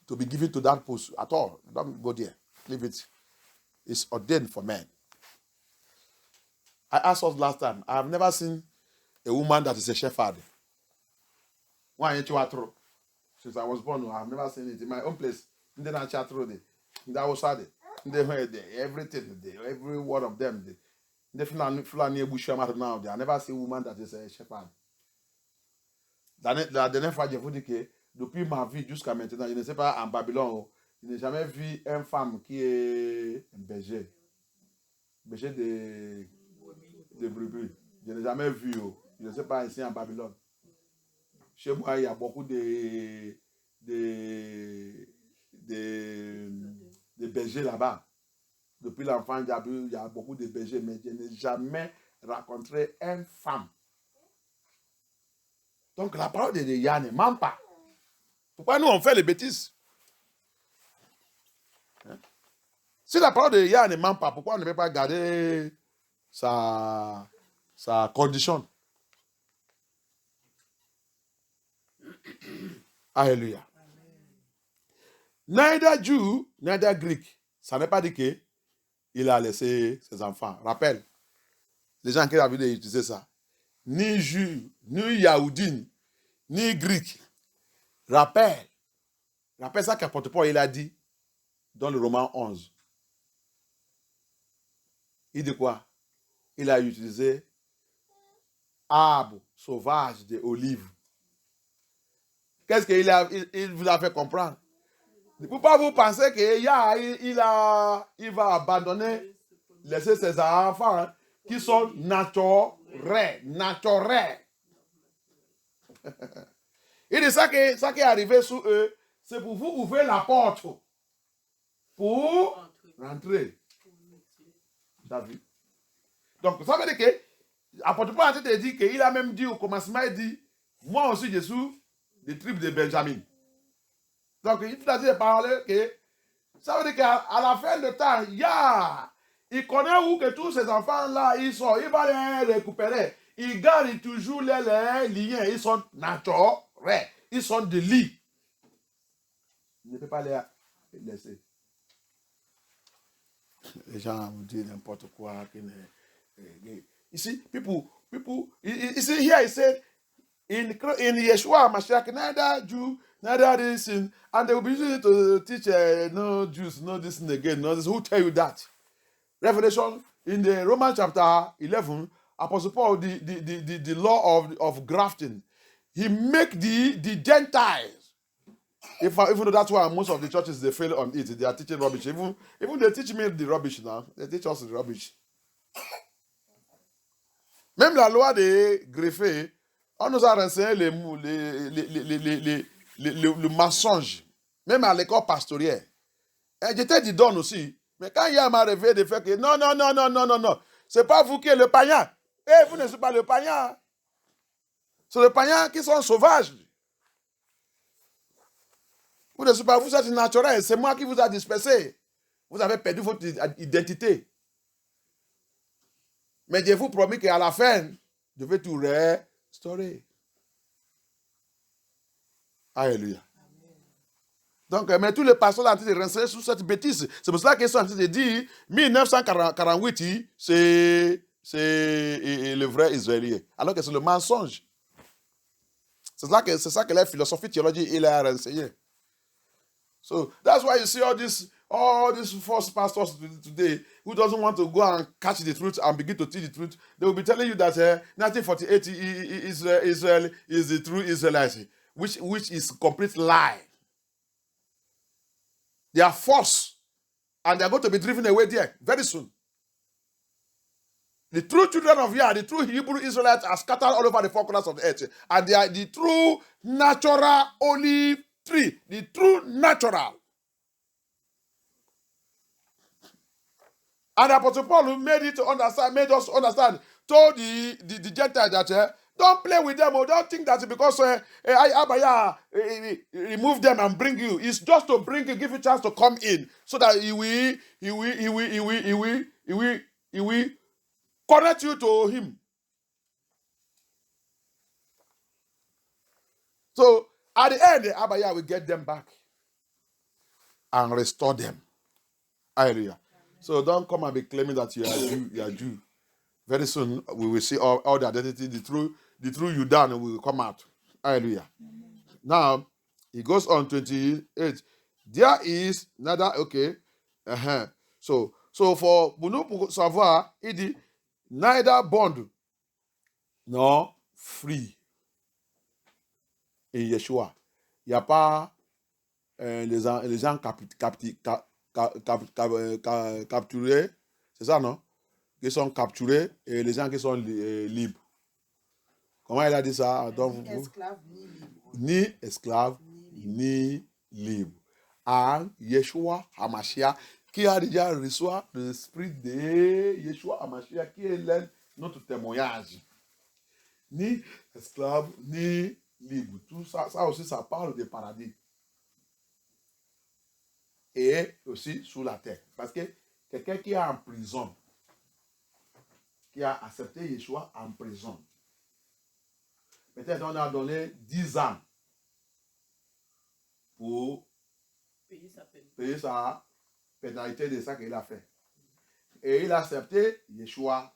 to be given to that post at all. Don't go there. Leave it. It's ordained for men. I asked us last time, I have never seen a woman that is a shepherd. Since I was born, I have never seen it in my own place. In the that was sad. Everything, every one of them. The Fulani Bushama now, I never see a woman that is a shepherd. La dernière fois, je vous dis que depuis ma vie jusqu'à maintenant, je ne sais pas en Babylone, je n'ai jamais vu une femme qui est un berger. Berger de brebis. Je n'ai jamais vu. Je ne sais pas ici en Babylone. Chez moi, il y a beaucoup de bergers là-bas. Depuis l'enfant, il y a beaucoup de bergers, mais je n'ai jamais rencontré une femme. Donc la parole de Dieu ne ment pas. Pourquoi nous on fait les bêtises? Hein? Si la parole de Dieu ne ment pas, pourquoi on ne peut pas garder sa condition? Alléluia. Neither Jew, neither Greek. Ça n'est pas dit qu'il a laissé ses enfants. Rappelle, les gens qui ont envie d'utiliser ça. Ni Juif, ni Yahoudine, ni Grec. Rappelle ça qu'apôtre Paul il a dit dans le Romain 11. Il dit quoi? Il a utilisé arbre sauvage de olive. Qu'est-ce qu'il vous a fait comprendre? Ne peut pas vous penser qu'il va abandonner, laisser ses enfants hein, qui sont naturels. Il dit ça qui est arrivé sur eux, c'est pour vous ouvrir la porte pour rentrer. David. Donc, ça veut dire que l'apôtre Paul a dit qu'il a même dit au commencement, il dit, moi aussi je suis des tribus de Benjamin. Donc, il a dit de parler que ça veut dire qu'à la fin du temps, il connaît où que tous ces enfants-là, ils sont, il va les récupérer. Il garde toujours les liens, ils sont naturels, ils sont de lit. Il ne peut pas les laisser. Les gens vous disent n'importe quoi. Ici, people, you see here, it said, in Yeshua HaMashiach, neither Jew, neither this, and they will be using it to teach no Jews, no this and again, no this. Who tell you that? Revelation, in the Romans chapter 11, Apostle Paul, the law of grafting, he make the Gentiles. Even though that's why most of the churches, they fail on it. They are teaching rubbish. Even they teach me the rubbish now. They teach us the rubbish. Même la loi des greffés, on nous a renseigné le mensonge, même à l'école pastorielle. J'étais du don aussi. Mais quand il m'a réveillé de faire que non, c'est pas vous qui êtes le païen. Vous ne êtes pas le païen. C'est les païens qui sont sauvages. Vous ne êtes pas, vous êtes naturel. C'est moi qui vous a dispersé. Vous avez perdu votre identité. Mais Dieu vous promet qu'à la fin, je vais tout restaurer. Alléluia. Donc, mais tous les pasteurs sont en train de renseigner sur cette bêtise. C'est pour cela qu'ils sont en train de dire 1948, c'est le vrai Israélien. Alors que c'est le mensonge. C'est ça que la philosophie théologique il a renseigné. So that's why you see all these false pastors today who doesn't want to go and catch the truth and begin to teach the truth. They will be telling you that 1948 Israel is the true Israelite, which is complete lie. They are false, and they are going to be driven away there very soon. The true children of Yah, the true Hebrew Israelites are scattered all over the four corners of the earth, and they are the true natural olive tree, the true natural. And Apostle Paul made us understand, told the Gentiles that don't play with them, or don't think that because Abaya remove them and bring you. It's just to bring you, give you a chance to come in, so that he will connect you to him. So at the end, Abaya will get them back and restore them. Hallelujah. So don't come and be claiming that you are Jew. Very soon we will see all the identity, the true you down will come out. Hallelujah. Now he goes on 28. There is neither So for nous savoir, il dit neither bond nor free in Yeshua. Il n'y a pas les gens capturés, c'est ça, non? Qui sont capturés et les gens qui sont libres. Comment il a dit ça? Ni esclave, ni libre. En Yeshua HaMashiach, qui a déjà reçu l'esprit de Yeshua HaMashiach, qui est notre témoignage. Ni esclave, ni libre. Tout ça aussi, ça parle de paradis. Et aussi sous la terre. Parce que quelqu'un qui est en prison, qui a accepté Yeshua en prison, peut-être on a donné 10 ans pour payer sa pénalité de ça qu'il a fait. Et il a accepté Yeshua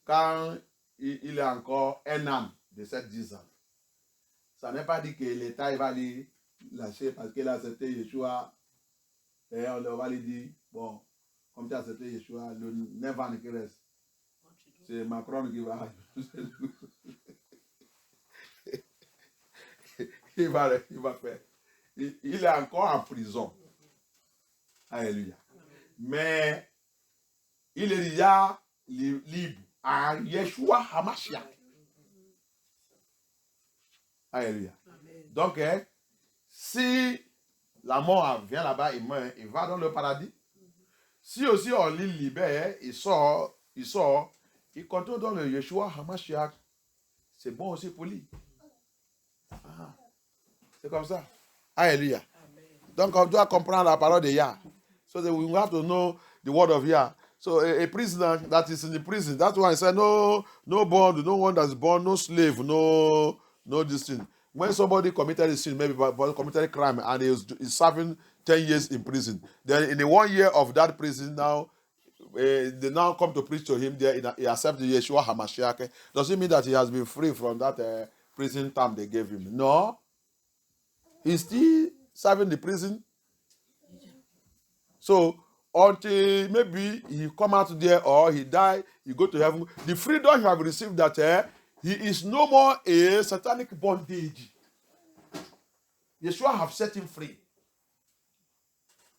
quand il a encore un an de ces 10 ans. Ça n'est pas dit que l'État va lui lâcher parce qu'il a accepté Yeshua. Et on va lui dire, bon, comme tu as accepté Yeshua, le 9 ans qui reste, c'est Macron qui va. il va faire. Il est encore en prison. Alléluia. Mais il est déjà libre en Yeshua HaMashiach. Alléluia. Donc, si la mort vient là-bas, il meurt, il va dans le paradis. Si aussi on l'île libère, il sort, il continue dans le Yeshua HaMashiach. C'est bon aussi pour lui. Ah, c'est comme ça. Alléluia. Donc on doit comprendre la parole de Yah. So that we have to know the word of Yah. So a prisoner that is in the prison, that's why I said no bond, no one that's born, no slave, no this thing. When somebody committed a sin, maybe committed a crime, and is serving 10 years in prison, then in the 1 year of that prison now, they now come to preach to him there, he accepts the Yeshua HaMashiach. Does it mean that he has been free from that prison term they gave him? No. He's still serving the prison. So until maybe he come out there or he die, he go to heaven, the freedom he have received that he is no more a satanic bondage. Yeshua have set him free.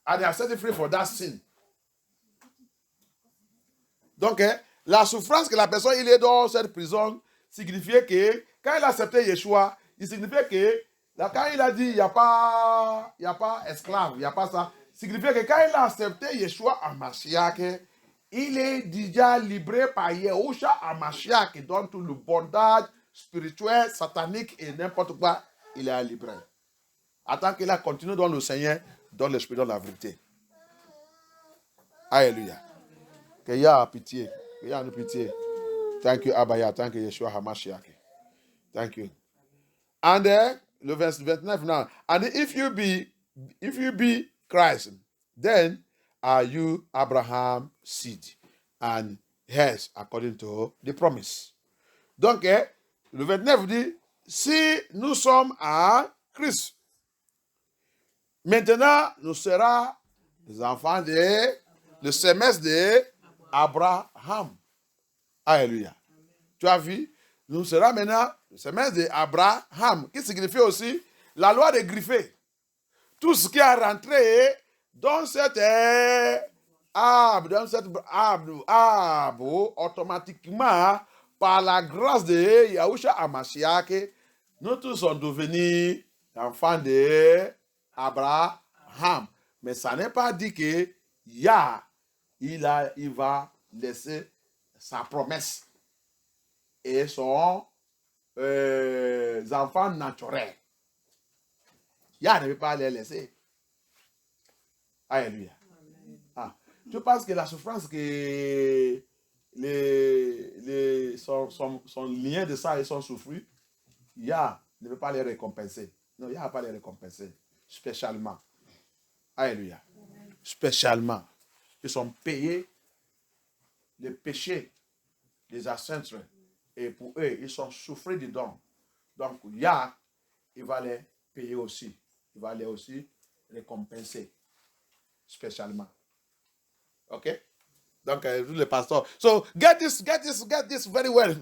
And they have set him free for that sin. Donc, la souffrance que la personne il est dans cette prison signifiait que quand il a accepté Yeshua, il signifiait que Là, quand il a dit, il n'y a pas esclave, il n'y a pas ça, signifie que quand il a accepté Yeshua Hamashiach, il est déjà libéré par Yahusha Hamashiach, qui donne tout le bondage spirituel, satanique et n'importe quoi, il est libre. Attends qu'il a continué dans le Seigneur, dans l'esprit, dans la vérité. Alléluia. Que y a pitié. Que y a une pitié. Thank you, Abaya. Thank you, Yeshua Hamashiach. Thank you. And le verse 29 now. And if you be Christ, then are you Abraham's seed and heirs according to the promise. Donc, le 29 dit, si nous sommes à Christ, maintenant nous serons les enfants le semestre d'Abraham. Alléluia. Tu as vu? Nous serons maintenant le semestre d'Abraham, qui signifie aussi la loi des griffés. Tout ce qui est rentré dans cet arbre, automatiquement, par la grâce de Yahusha Hamashiach, nous tous sommes devenus enfants d'Abraham. Mais ça n'est pas dit que Yah, il va laisser sa promesse et son enfants naturels. Yah ne veut pas les laisser. Alléluia. Ah. Tu penses que la souffrance que son lien de ça, ils sont souffrus, Yah ne veut pas les récompenser. Non, Yah ne va pas les récompenser. Spécialement. Alléluia. Spécialement. Ils sont payés les péchés des ancêtres. Et pour eux, ils sont souffrés dedans. Donc, Yah, il va les payer aussi. Il va les aussi récompenser. Spécialement. Ok? Donc, tous les pasteurs. So, get this very well,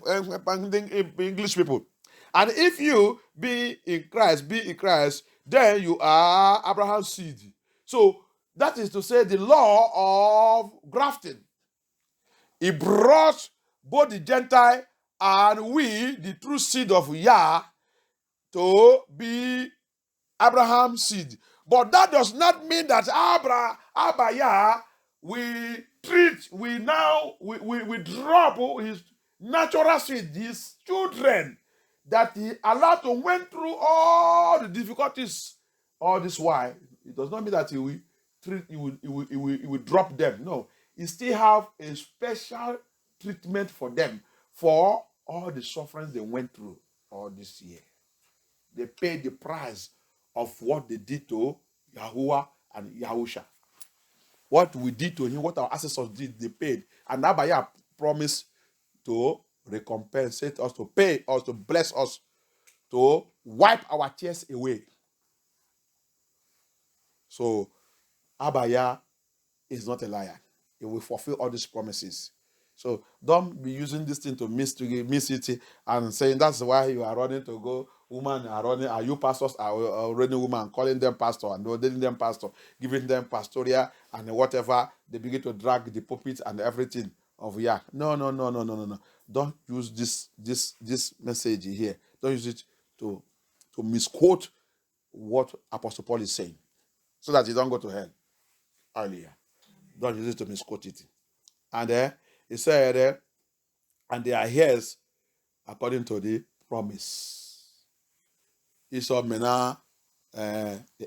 English people. And if you be in Christ, then you are Abraham's seed. So, that is to say, the law of grafting. He brought both the Gentile and we, the true seed of Yah, to be Abraham's seed. But that does not mean that Abba Yah, we drop his natural seed, his children, that he allowed to went through all the difficulties all this while. It does not mean that he will drop them. No, he still have a special treatment for them for all the sufferings they went through all this year. They paid the price of what they did to Yahuwah and Yahusha. What we did to him, what our ancestors did, they paid. And Abaya promised to recompensate us, to pay us, to bless us, to wipe our tears away. So, Abaya is not a liar. He will fulfill all these promises. So, don't be using this thing to miss it and saying that's why you are running to go. Women are running, are you pastors are running women, calling them pastor and ordaining them pastor, giving them pastoral and whatever. They begin to drag the pulpit and everything of Yah. No. Don't use this message here. Don't use it to misquote what Apostle Paul is saying, so that you don't go to hell. Earlier, don't use it to misquote it. And he said, and they are heirs according to the promise. Ils sont maintenant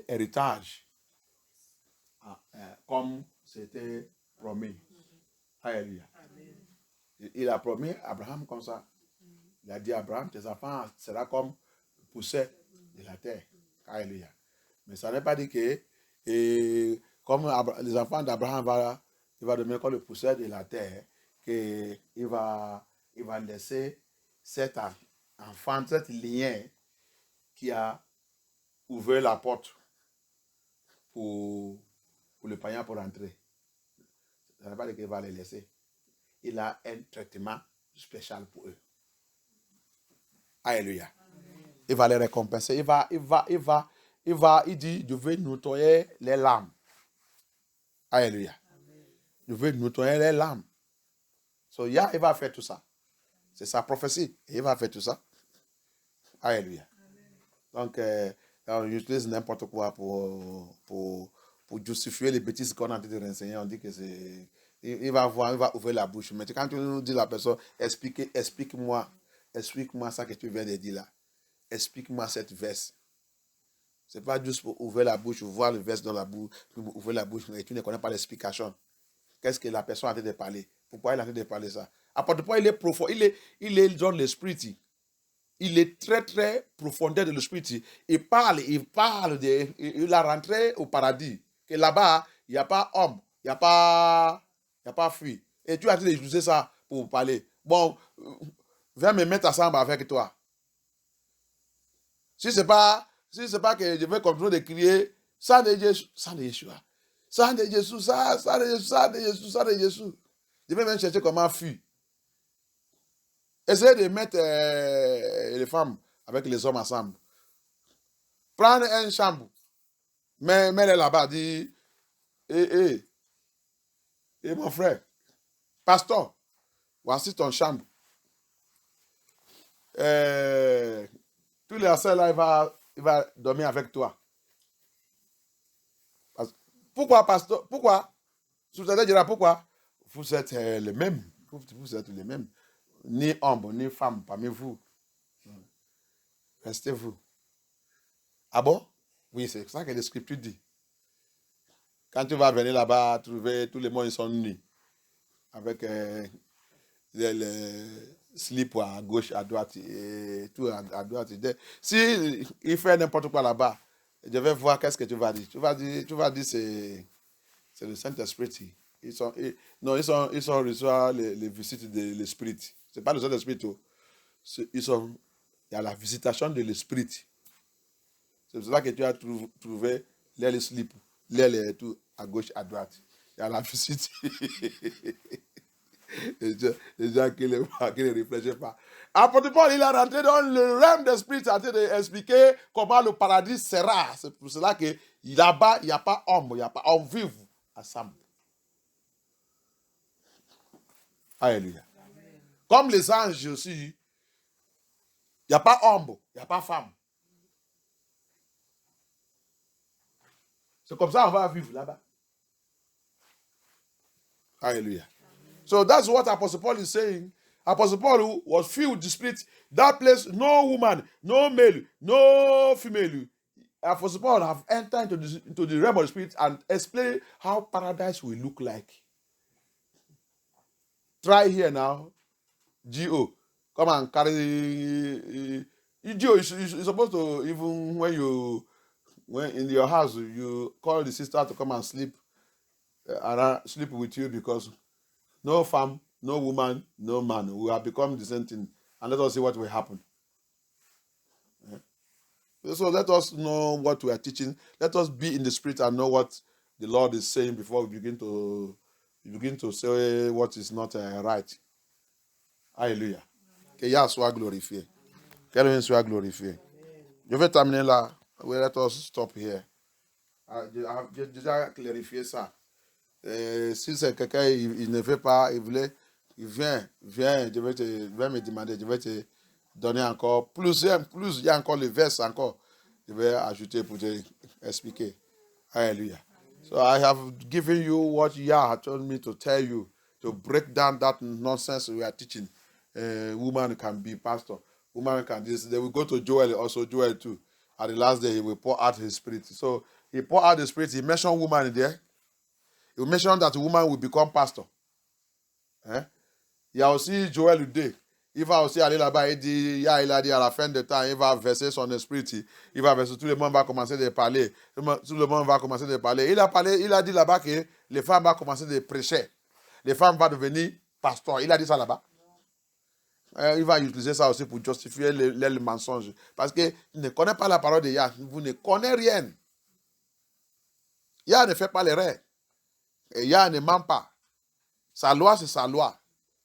héritage, comme c'était promis. Alléluia. Il a promis Abraham comme ça. Il a dit à Abraham, tes enfants seront comme le pousset de la terre. Alléluia. Mais ça n'est pas dit que comme les enfants d'Abraham il va devenir comme le pousset de la terre, qu'il va laisser cet enfant, cet lien qui a ouvert la porte pour le païen pour entrer. Ça ne veut pas dire qu'il va les laisser. Il a un traitement spécial pour eux. Alléluia. Il va les récompenser. Il dit, je vais nettoyer les larmes. Alléluia. Je vais nettoyer les larmes. So, il va faire tout ça. C'est sa prophétie. Il va faire tout ça. Alléluia. Donc, On utilise n'importe quoi pour justifier les bêtises qu'on a en train de renseigner. On dit que c'est... Il va voir, il va ouvrir la bouche. Mais quand tu nous dis la personne, explique-moi ça que tu viens de dire là. Explique-moi cette verse. Ce n'est pas juste pour ouvrir la bouche, voir le verse dans la bouche, ouvrir la bouche, mais tu ne connais pas l'explication. Qu'est-ce que la personne a en train de parler? Pourquoi elle est en train de parler ça? Apporte pas, il est profond, il est dans l'esprit. Il est très, très profondeur de l'esprit. Il parle il a rentré au paradis. Que là-bas, il n'y a pas homme, il n'y a pas fille. Et tu as utilisé ça pour parler. Bon, viens me mettre ensemble avec toi. Si ce n'est pas que je vais continuer de crier, sang de Jésus, sang de Yeshua. Sang de Jésus, sang de Jésus, sang de Jésus, sang de Jésus. Je vais même chercher comment fuir. Essayez de mettre les femmes avec les hommes ensemble. Prendre une chambre. Mets-les là-bas, dis, mon frère, pasteur, voici ton chambre. Tous les soeurs là, il va dormir avec toi. Pourquoi, pasteur? Pourquoi? Pourquoi? Vous êtes les mêmes. Vous êtes les mêmes. Ni homme, ni femme parmi vous. Restez vous. Ah bon? Oui, c'est ça que les Scriptures disent. Quand tu vas venir là-bas, trouver tous les mots, ils sont nus. Avec les slips à gauche, à droite, et tout à droite. Si il fait n'importe quoi là-bas, je vais voir qu'est-ce que tu vas dire. Tu vas dire c'est le Saint-Esprit. Ils reçoivent les visites de l'Esprit. Ce n'est pas le Saint-Esprit. Il y a la visitation de l'Esprit. C'est pour ça que tu as trouvé les slips, les tout à gauche, à droite. Il y a la visite. Les gens qui ne réfléchissent pas. Apôtre Paul, il est rentré dans le règne d'esprit, il a expliqué comment le paradis sera. C'est pour cela que là-bas, il n'y a pas homme, il n'y a pas homme vivre ensemble. Alléluia. Comme les anges aussi, il n'y a pas homme, il n'y a pas femme. C'est comme ça qu'on va vivre là-bas. Alléluia. So that's what Apostle Paul is saying. Apostle Paul was filled with the Spirit. That place, no woman, no male, no female. Apostle Paul have entered into the realm of the Spirit and explained how paradise will look like. Try here now. G.O. Come and carry. G.O. You're supposed to, even when in your house, you call the sister to come and sleep with you, because no femme, no woman, no man. We have become the same thing. And let us see what will happen. Yeah. So let us know what we are teaching. Let us be in the Spirit and know what the Lord is saying before we begin to say what is not right. Alléluia. Que Yah soit glorifié. Que Dieu soit glorifié. Je vais terminer là. Let us stop here. J'ai déjà clarifié ça. Si c'est quelqu'un, il ne veut pas, il vient, je vais me demander, je vais te donner encore plus, il y a encore les versets encore, je vais ajouter pour te expliquer. Hallelujah. So I have given you what Yah had told me to tell you, to break down that nonsense we are teaching. Woman can be pastor, woman can this. Then we go to Joel, also Joel too. At the last day, he will pour out his spirit. So he poured out the spirit, he mentioned woman in there. Il mentionne that a woman will become pastor. Hein? Il y a aussi Joël le 2. Il va aussi aller là-bas et dit, il a dit à la fin de temps, il va verser son esprit. Il va verser, tout le monde va commencer à parler. Tout le monde va commencer à parler. Il a dit là-bas que les femmes vont commencer à prêcher. Les femmes vont devenir pasteurs. Il a dit ça là-bas. Il va utiliser ça aussi pour justifier les mensonges. Parce que vous ne connaissez pas la parole de Yah. Vous ne connaissez rien. Yah ne fait pas les rêves. Et Yah ne ment pas. Sa loi, c'est sa loi.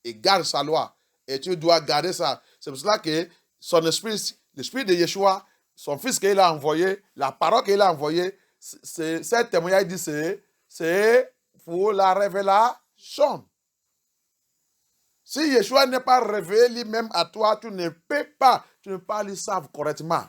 Il garde sa loi. Et tu dois garder ça. C'est pour cela que son esprit, l'esprit de Yeshua, son fils qu'il a envoyé, la parole qu'il a envoyée, cet témoignage dit c'est pour la révélation. Si Yeshua n'est pas révélé lui-même à toi, tu ne peux pas le savoir correctement.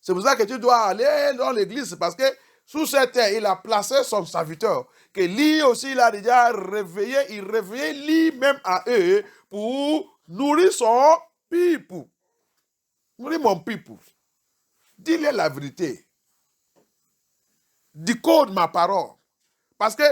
C'est pour ça que tu dois aller dans l'église, parce que sous cette terre, il a placé son serviteur, que lui aussi, il a déjà réveillé, il réveillait lui-même à eux pour nourrir son people. Nourrir mon people. Dis-leur la vérité. Décode ma parole. Parce que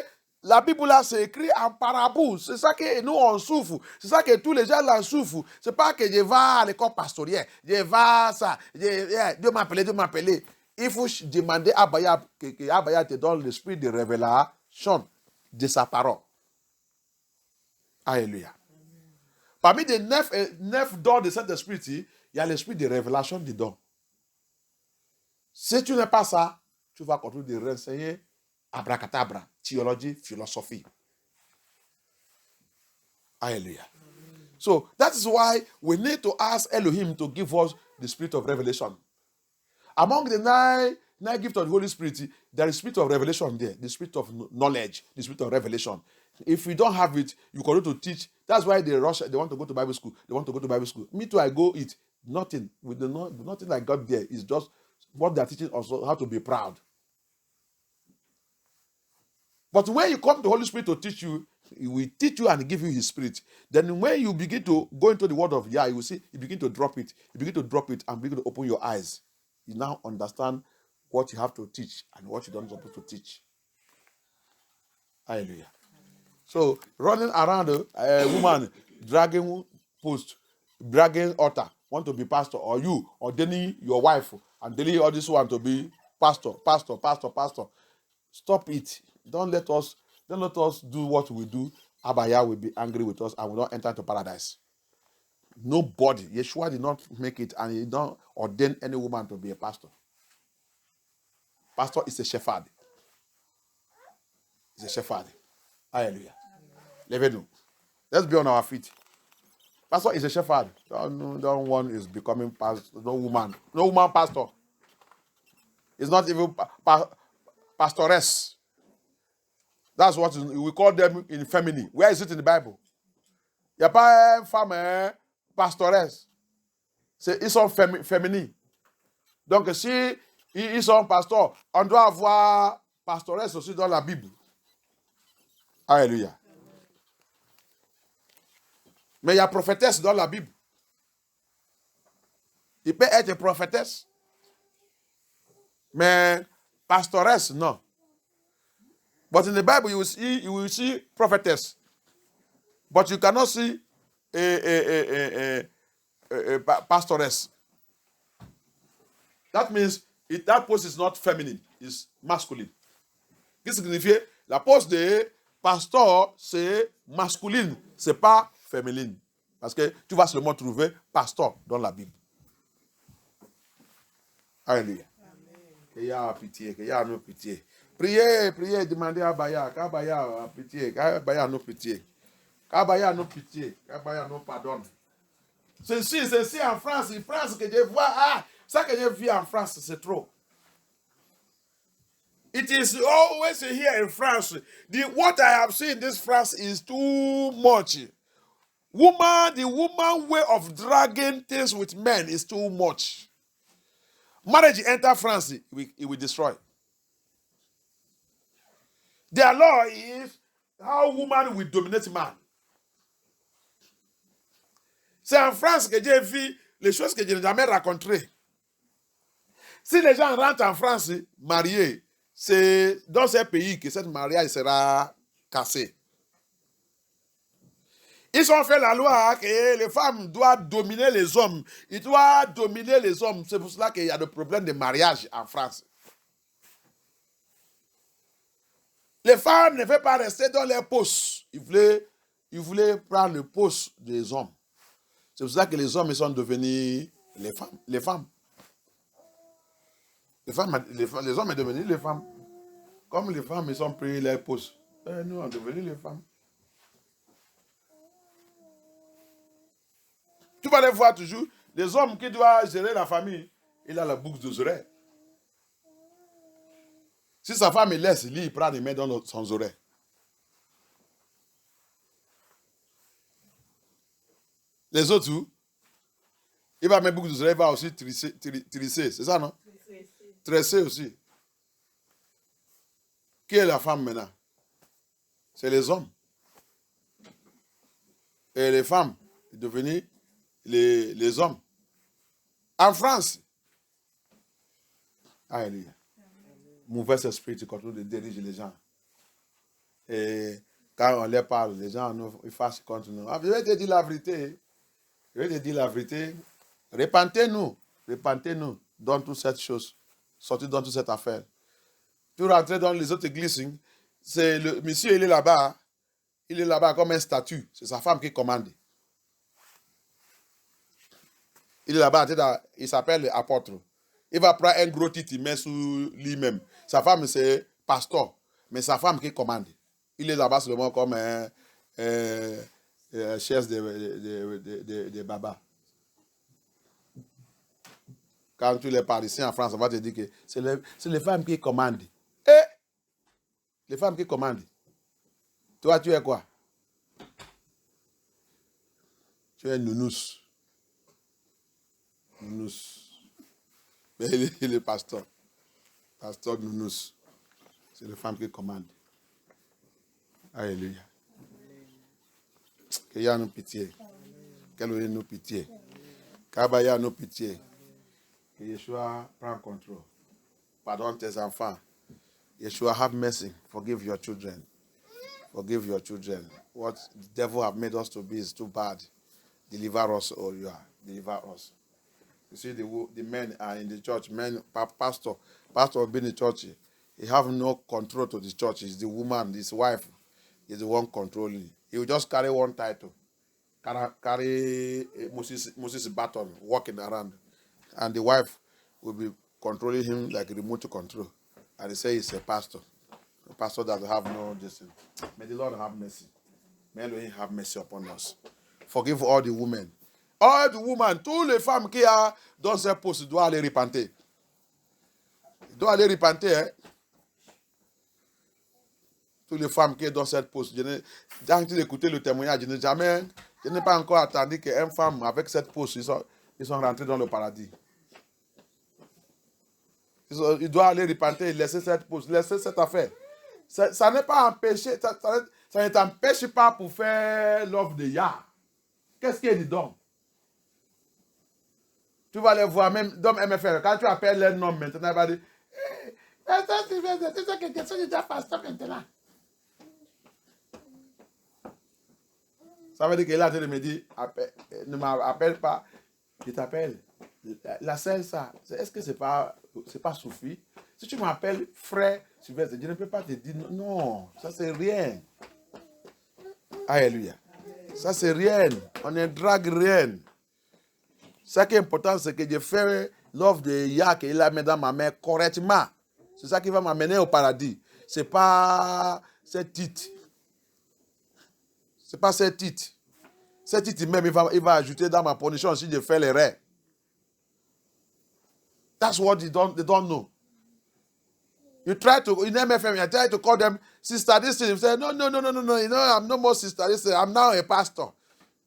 la Bible là, c'est écrit en parabole. C'est ça que nous, on souffre. C'est ça que tous les gens là souffrent. C'est pas que je vais à l'école pastorielle. Je vais ça. Dieu m'a appelé. Il faut demander à Abaya que Abaya te donne l'esprit de révélation de sa parole. Alléluia. Parmi les 9 dons de Saint-Esprit, il y a l'esprit de révélation dedans. Si tu n'es pas ça, tu vas continuer de renseigner abracadabra, théologie, philosophie. Hallelujah. So that is why we need to ask Elohim to give us the spirit of revelation. Among the nine gifts of the Holy Spirit, there is spirit of revelation there, the spirit of knowledge, the spirit of revelation. If you don't have it, you continue to teach. That's why they rush. They want to go to Bible school. They want to go to Bible school. Me too. I go eat nothing. With the nothing I got there is just what they are teaching us how to be proud. But when you come to the Holy Spirit to teach you, He will teach you and give you His Spirit. Then when you begin to go into the Word of Yah, you will see you begin to drop it. You begin to drop it and begin to open your eyes. You now understand what you have to teach and what you don't supposed to teach. Hallelujah. So running around a woman dragging post, dragging altar, want to be pastor, or you ordaining your wife and telling all this one to be pastor. Stop it. Don't let us do what we do. Abaya will be angry with us and will not enter into paradise. Nobody, Yeshua did not make it, and he don't ordain any woman to be a pastor. Pastor is a shepherd. He's a shepherd. Hallelujah. Levenu. Let's be on our feet. Pastor is a shepherd. No one is becoming pastor. No woman pastor. It's not even pastoress. That's what we call them in feminine. Where is it in the Bible? Il n'y a pas une femme pastoresse. Ils sont féminins. Donc si ils sont pasteurs, on doit avoir pastoresse aussi dans la Bible. Alléluia. Mais il y a prophétesse dans la Bible. Il peut être prophétesse. Mais pastoresse, non. But in the Bible, you will see prophetess. But you cannot see a pastoress. That means that post is not feminine, it's masculine. Qu'est-ce que signifie? La poste de pasteur, c'est masculine, c'est pas féminine. Parce que tu vas seulement trouver pasteur dans la Bible. Alléluia. Qu'il y a pitié, qu'il y a nos pitié. Priez, demandez à Abaya, qu'Abaya a pitié, qu'Abaya nous pitié, qu'Abaya nous pitié, qu'Abaya nous pardonne. Ceci en France que je vois, ça que je vis en France, c'est trop. It is always here in France. What I have seen in this France is too much. The woman way of dragging things with men is too much. Marriage enter France, it will destroy. Their law is how woman will dominate man. C'est en France que j'ai vu les choses que je n'ai jamais racontées. Si les gens rentrent en France mariés, c'est dans ces pays que ce mariage sera cassé. Ils ont fait la loi que les femmes doivent dominer les hommes. Ils doivent dominer les hommes. C'est pour cela qu'il y a des problèmes de mariage en France. Les femmes ne veulent pas rester dans les postes. Ils voulaient prendre le poste des hommes. C'est pour ça que les hommes sont devenus les femmes. Les hommes sont devenus les femmes. Comme les femmes, ils ont pris les postes. Nous, on est devenus les femmes. Tu vas les voir toujours. Les hommes qui doivent gérer la famille, il a la boucle de oreilles. Si sa femme il laisse, lui, il prend les mains dans son oreille. Les autres, il va mettre beaucoup d'oreilles, il va aussi trisser. C'est ça, non? Stressé aussi. Qui est la femme maintenant? C'est les hommes. Et les femmes sont devenues les hommes. En France, alléluia. Mauvais esprit qui contrôle de diriger les gens. Et quand on leur parle, les gens ils fâchent contre nous. Ah, je vais te dire la vérité. Je vais te dire la vérité. Repentez-nous. Repentez-nous dans toute cette chose. Sortez dans toute cette affaire. Pour rentrer dans les autres églises, c'est le monsieur, il est là-bas. Il est là-bas comme un statut. C'est sa femme qui commande. Il est là-bas, il s'appelle apôtre. Il va prendre un gros titre, il met sous lui-même. Sa femme, c'est pasteur. Mais sa femme qui commande. Il est là-bas seulement comme un chef de baba. Quand tu les parles ici en France, on va te dire que c'est les femmes qui commandent. Et les femmes qui commandent. Toi, tu es quoi? Tu es nounous. Nounous. Mais il est pasteur. Pasteur nounous. C'est les femmes qui commandent. Alléluia. Qu'il y a nos pitié. Qu'elle ait nos pitié. Qu'Abaya nos pitié. Que Yeshua prend contrôle. Pardonne tes enfants. Yeshua, have mercy. Forgive your children. Forgive your children. What the devil have made us to be is too bad. Deliver us, oh yeah. Deliver us. You see, the men are in the church. Men, pastor being in the church. He have no control to the church. It's the woman, his wife, is the one controlling. He will just carry one title. Carry Moses' baton, walking around. And the wife will be controlling him like remote control. And they say he's a pastor. A pastor that have no destiny. May the Lord have mercy. May Elohim have mercy upon us. Forgive all the women. All the women, toutes les femmes qui sont dans ces postes doivent aller repenter. Ils doivent aller repenter. Hein? Toutes les femmes qui sont dans cette poste. Quand j'ai écouté le témoignage, je n'ai pas encore attendu qu'une femme avec cette poste, ils sont rentrés dans le paradis. Ils doivent aller repenter, laisser cette poste, laisser cette affaire. Ça n'est pas empêché, ça ne t'empêche pas pour faire l'offre de Yah. Qu'est-ce qu'il y a dedans? Tu vas les voir, même dans MFR, quand tu appelles leur nom maintenant, il va dire c'est ça que je suis déjà pasteur maintenant. Ça veut dire que là, tu me dis, ne m'appelle pas, je t'appelle. La selle, ça, est-ce que c'est pas Soufi? Si tu m'appelles frère, je ne peux pas te dire non, ça c'est rien. Alléluia. Ça c'est rien. On ne drague rien. Ce qui est important, c'est que je fais l'offre de Yah qu'il a mis dans ma main correctement. C'est ça qui va m'amener au paradis. Ce n'est pas cette titre. Ce n'est pas cette titre. Cette titre même, il va ajouter dans ma punition si je fais l'erreur. That's what they don't know. You try to, in MFM, you try to call them sister this thing. You say, no. You know, I'm no more sister this thing. I'm now a pastor.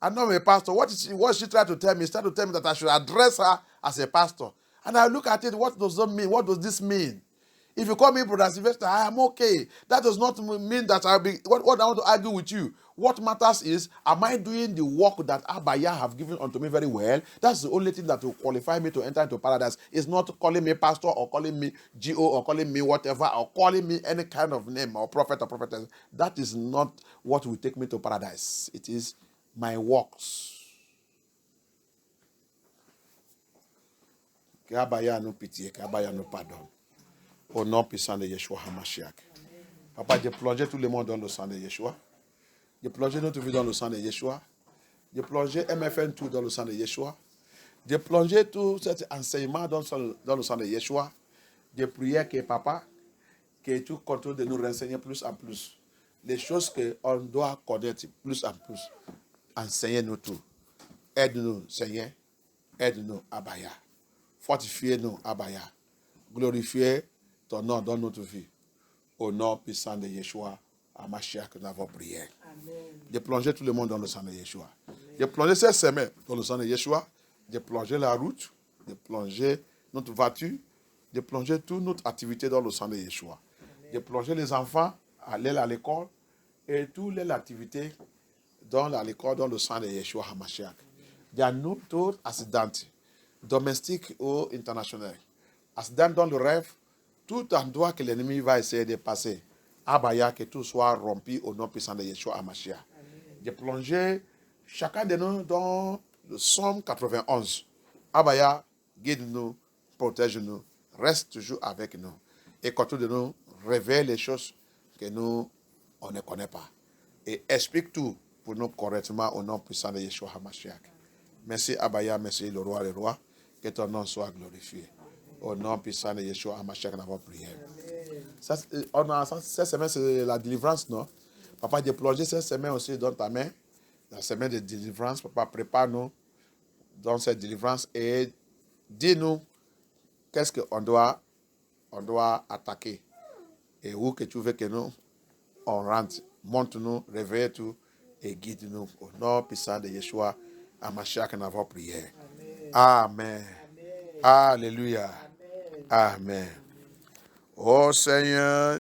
I'm not a pastor. What she tried to tell me? She tried to tell me that I should address her as a pastor. And I look at it, what does that mean? What does this mean? If you call me Brother Sylvester, I am okay. That does not mean that I'll be, what I want to argue with you. What matters is, am I doing the work that Abaya have given unto me very well? That's the only thing that will qualify me to enter into paradise. It's not calling me pastor or calling me GO or calling me whatever or calling me any kind of name or prophet or prophetess. That is not what will take me to paradise. It is my works. Que Abaya nous pitié, que Abaya nous pardonne. Au nom puissant de Yeshua HaMashiach. Papa, j'ai plongé tout le monde dans le sang de Yeshua. J'ai plongé notre vie dans le sang de Yeshua. J'ai plongé MFN tout dans le sang de Yeshua. J'ai plongé tout cet enseignement dans le sang de Yeshua. J'ai prié que Papa, que tu continues de nous renseigner plus en plus. Les choses qu'on doit connaître plus en plus. Enseignez-nous tout. Aide-nous, Seigneur. Aide-nous, Abaya. Fortifiez-nous, Abaya. Glorifiez ton nom dans notre vie. Au nom puissant de Yeshua, HaMashiach, que nous avons prié. J'ai plongé tout le monde dans le sang de Yeshua. J'ai plongé ces semaines dans le sang de Yeshua. J'ai plongé la route. J'ai plongé notre voiture. de plonger toute notre activité dans le sang de Yeshua. De plonger les enfants à aller à l'école et toutes les activités dans l'école dans le sang de Yeshua HaMashiach. Il y a nous tous accidents domestiques ou internationaux. Accidents dans le rêve, tout endroit que l'ennemi va essayer de passer. Abaya, que tout soit rompu au nom puissant de Yeshua HaMashiach. De plonger chacun de nous dans le Psaume 91. Abaya, guide-nous, protège-nous, reste toujours avec nous. Et continue de nous révéler les choses que nous, on ne connaît pas. Et explique tout pour nous correctement au nom puissant de Yeshua HaMashiach. Merci Abaya, merci le roi des rois. Que ton nom soit glorifié. Au nom puissant de Yeshua HaMashiach, nous avons prié. Cette semaine, c'est la délivrance, non? Papa, de plonger cette semaine aussi dans ta main. La semaine de délivrance, papa, prépare-nous dans cette délivrance et dis-nous qu'est-ce qu'on doit attaquer et où que tu veux que nous on rentre. Montre-nous, réveille tout et guide-nous. Au nom puissant de Yeshua HaMashiach, nous avons prié. Amen. Alléluia. Amen. Oh Seigneur.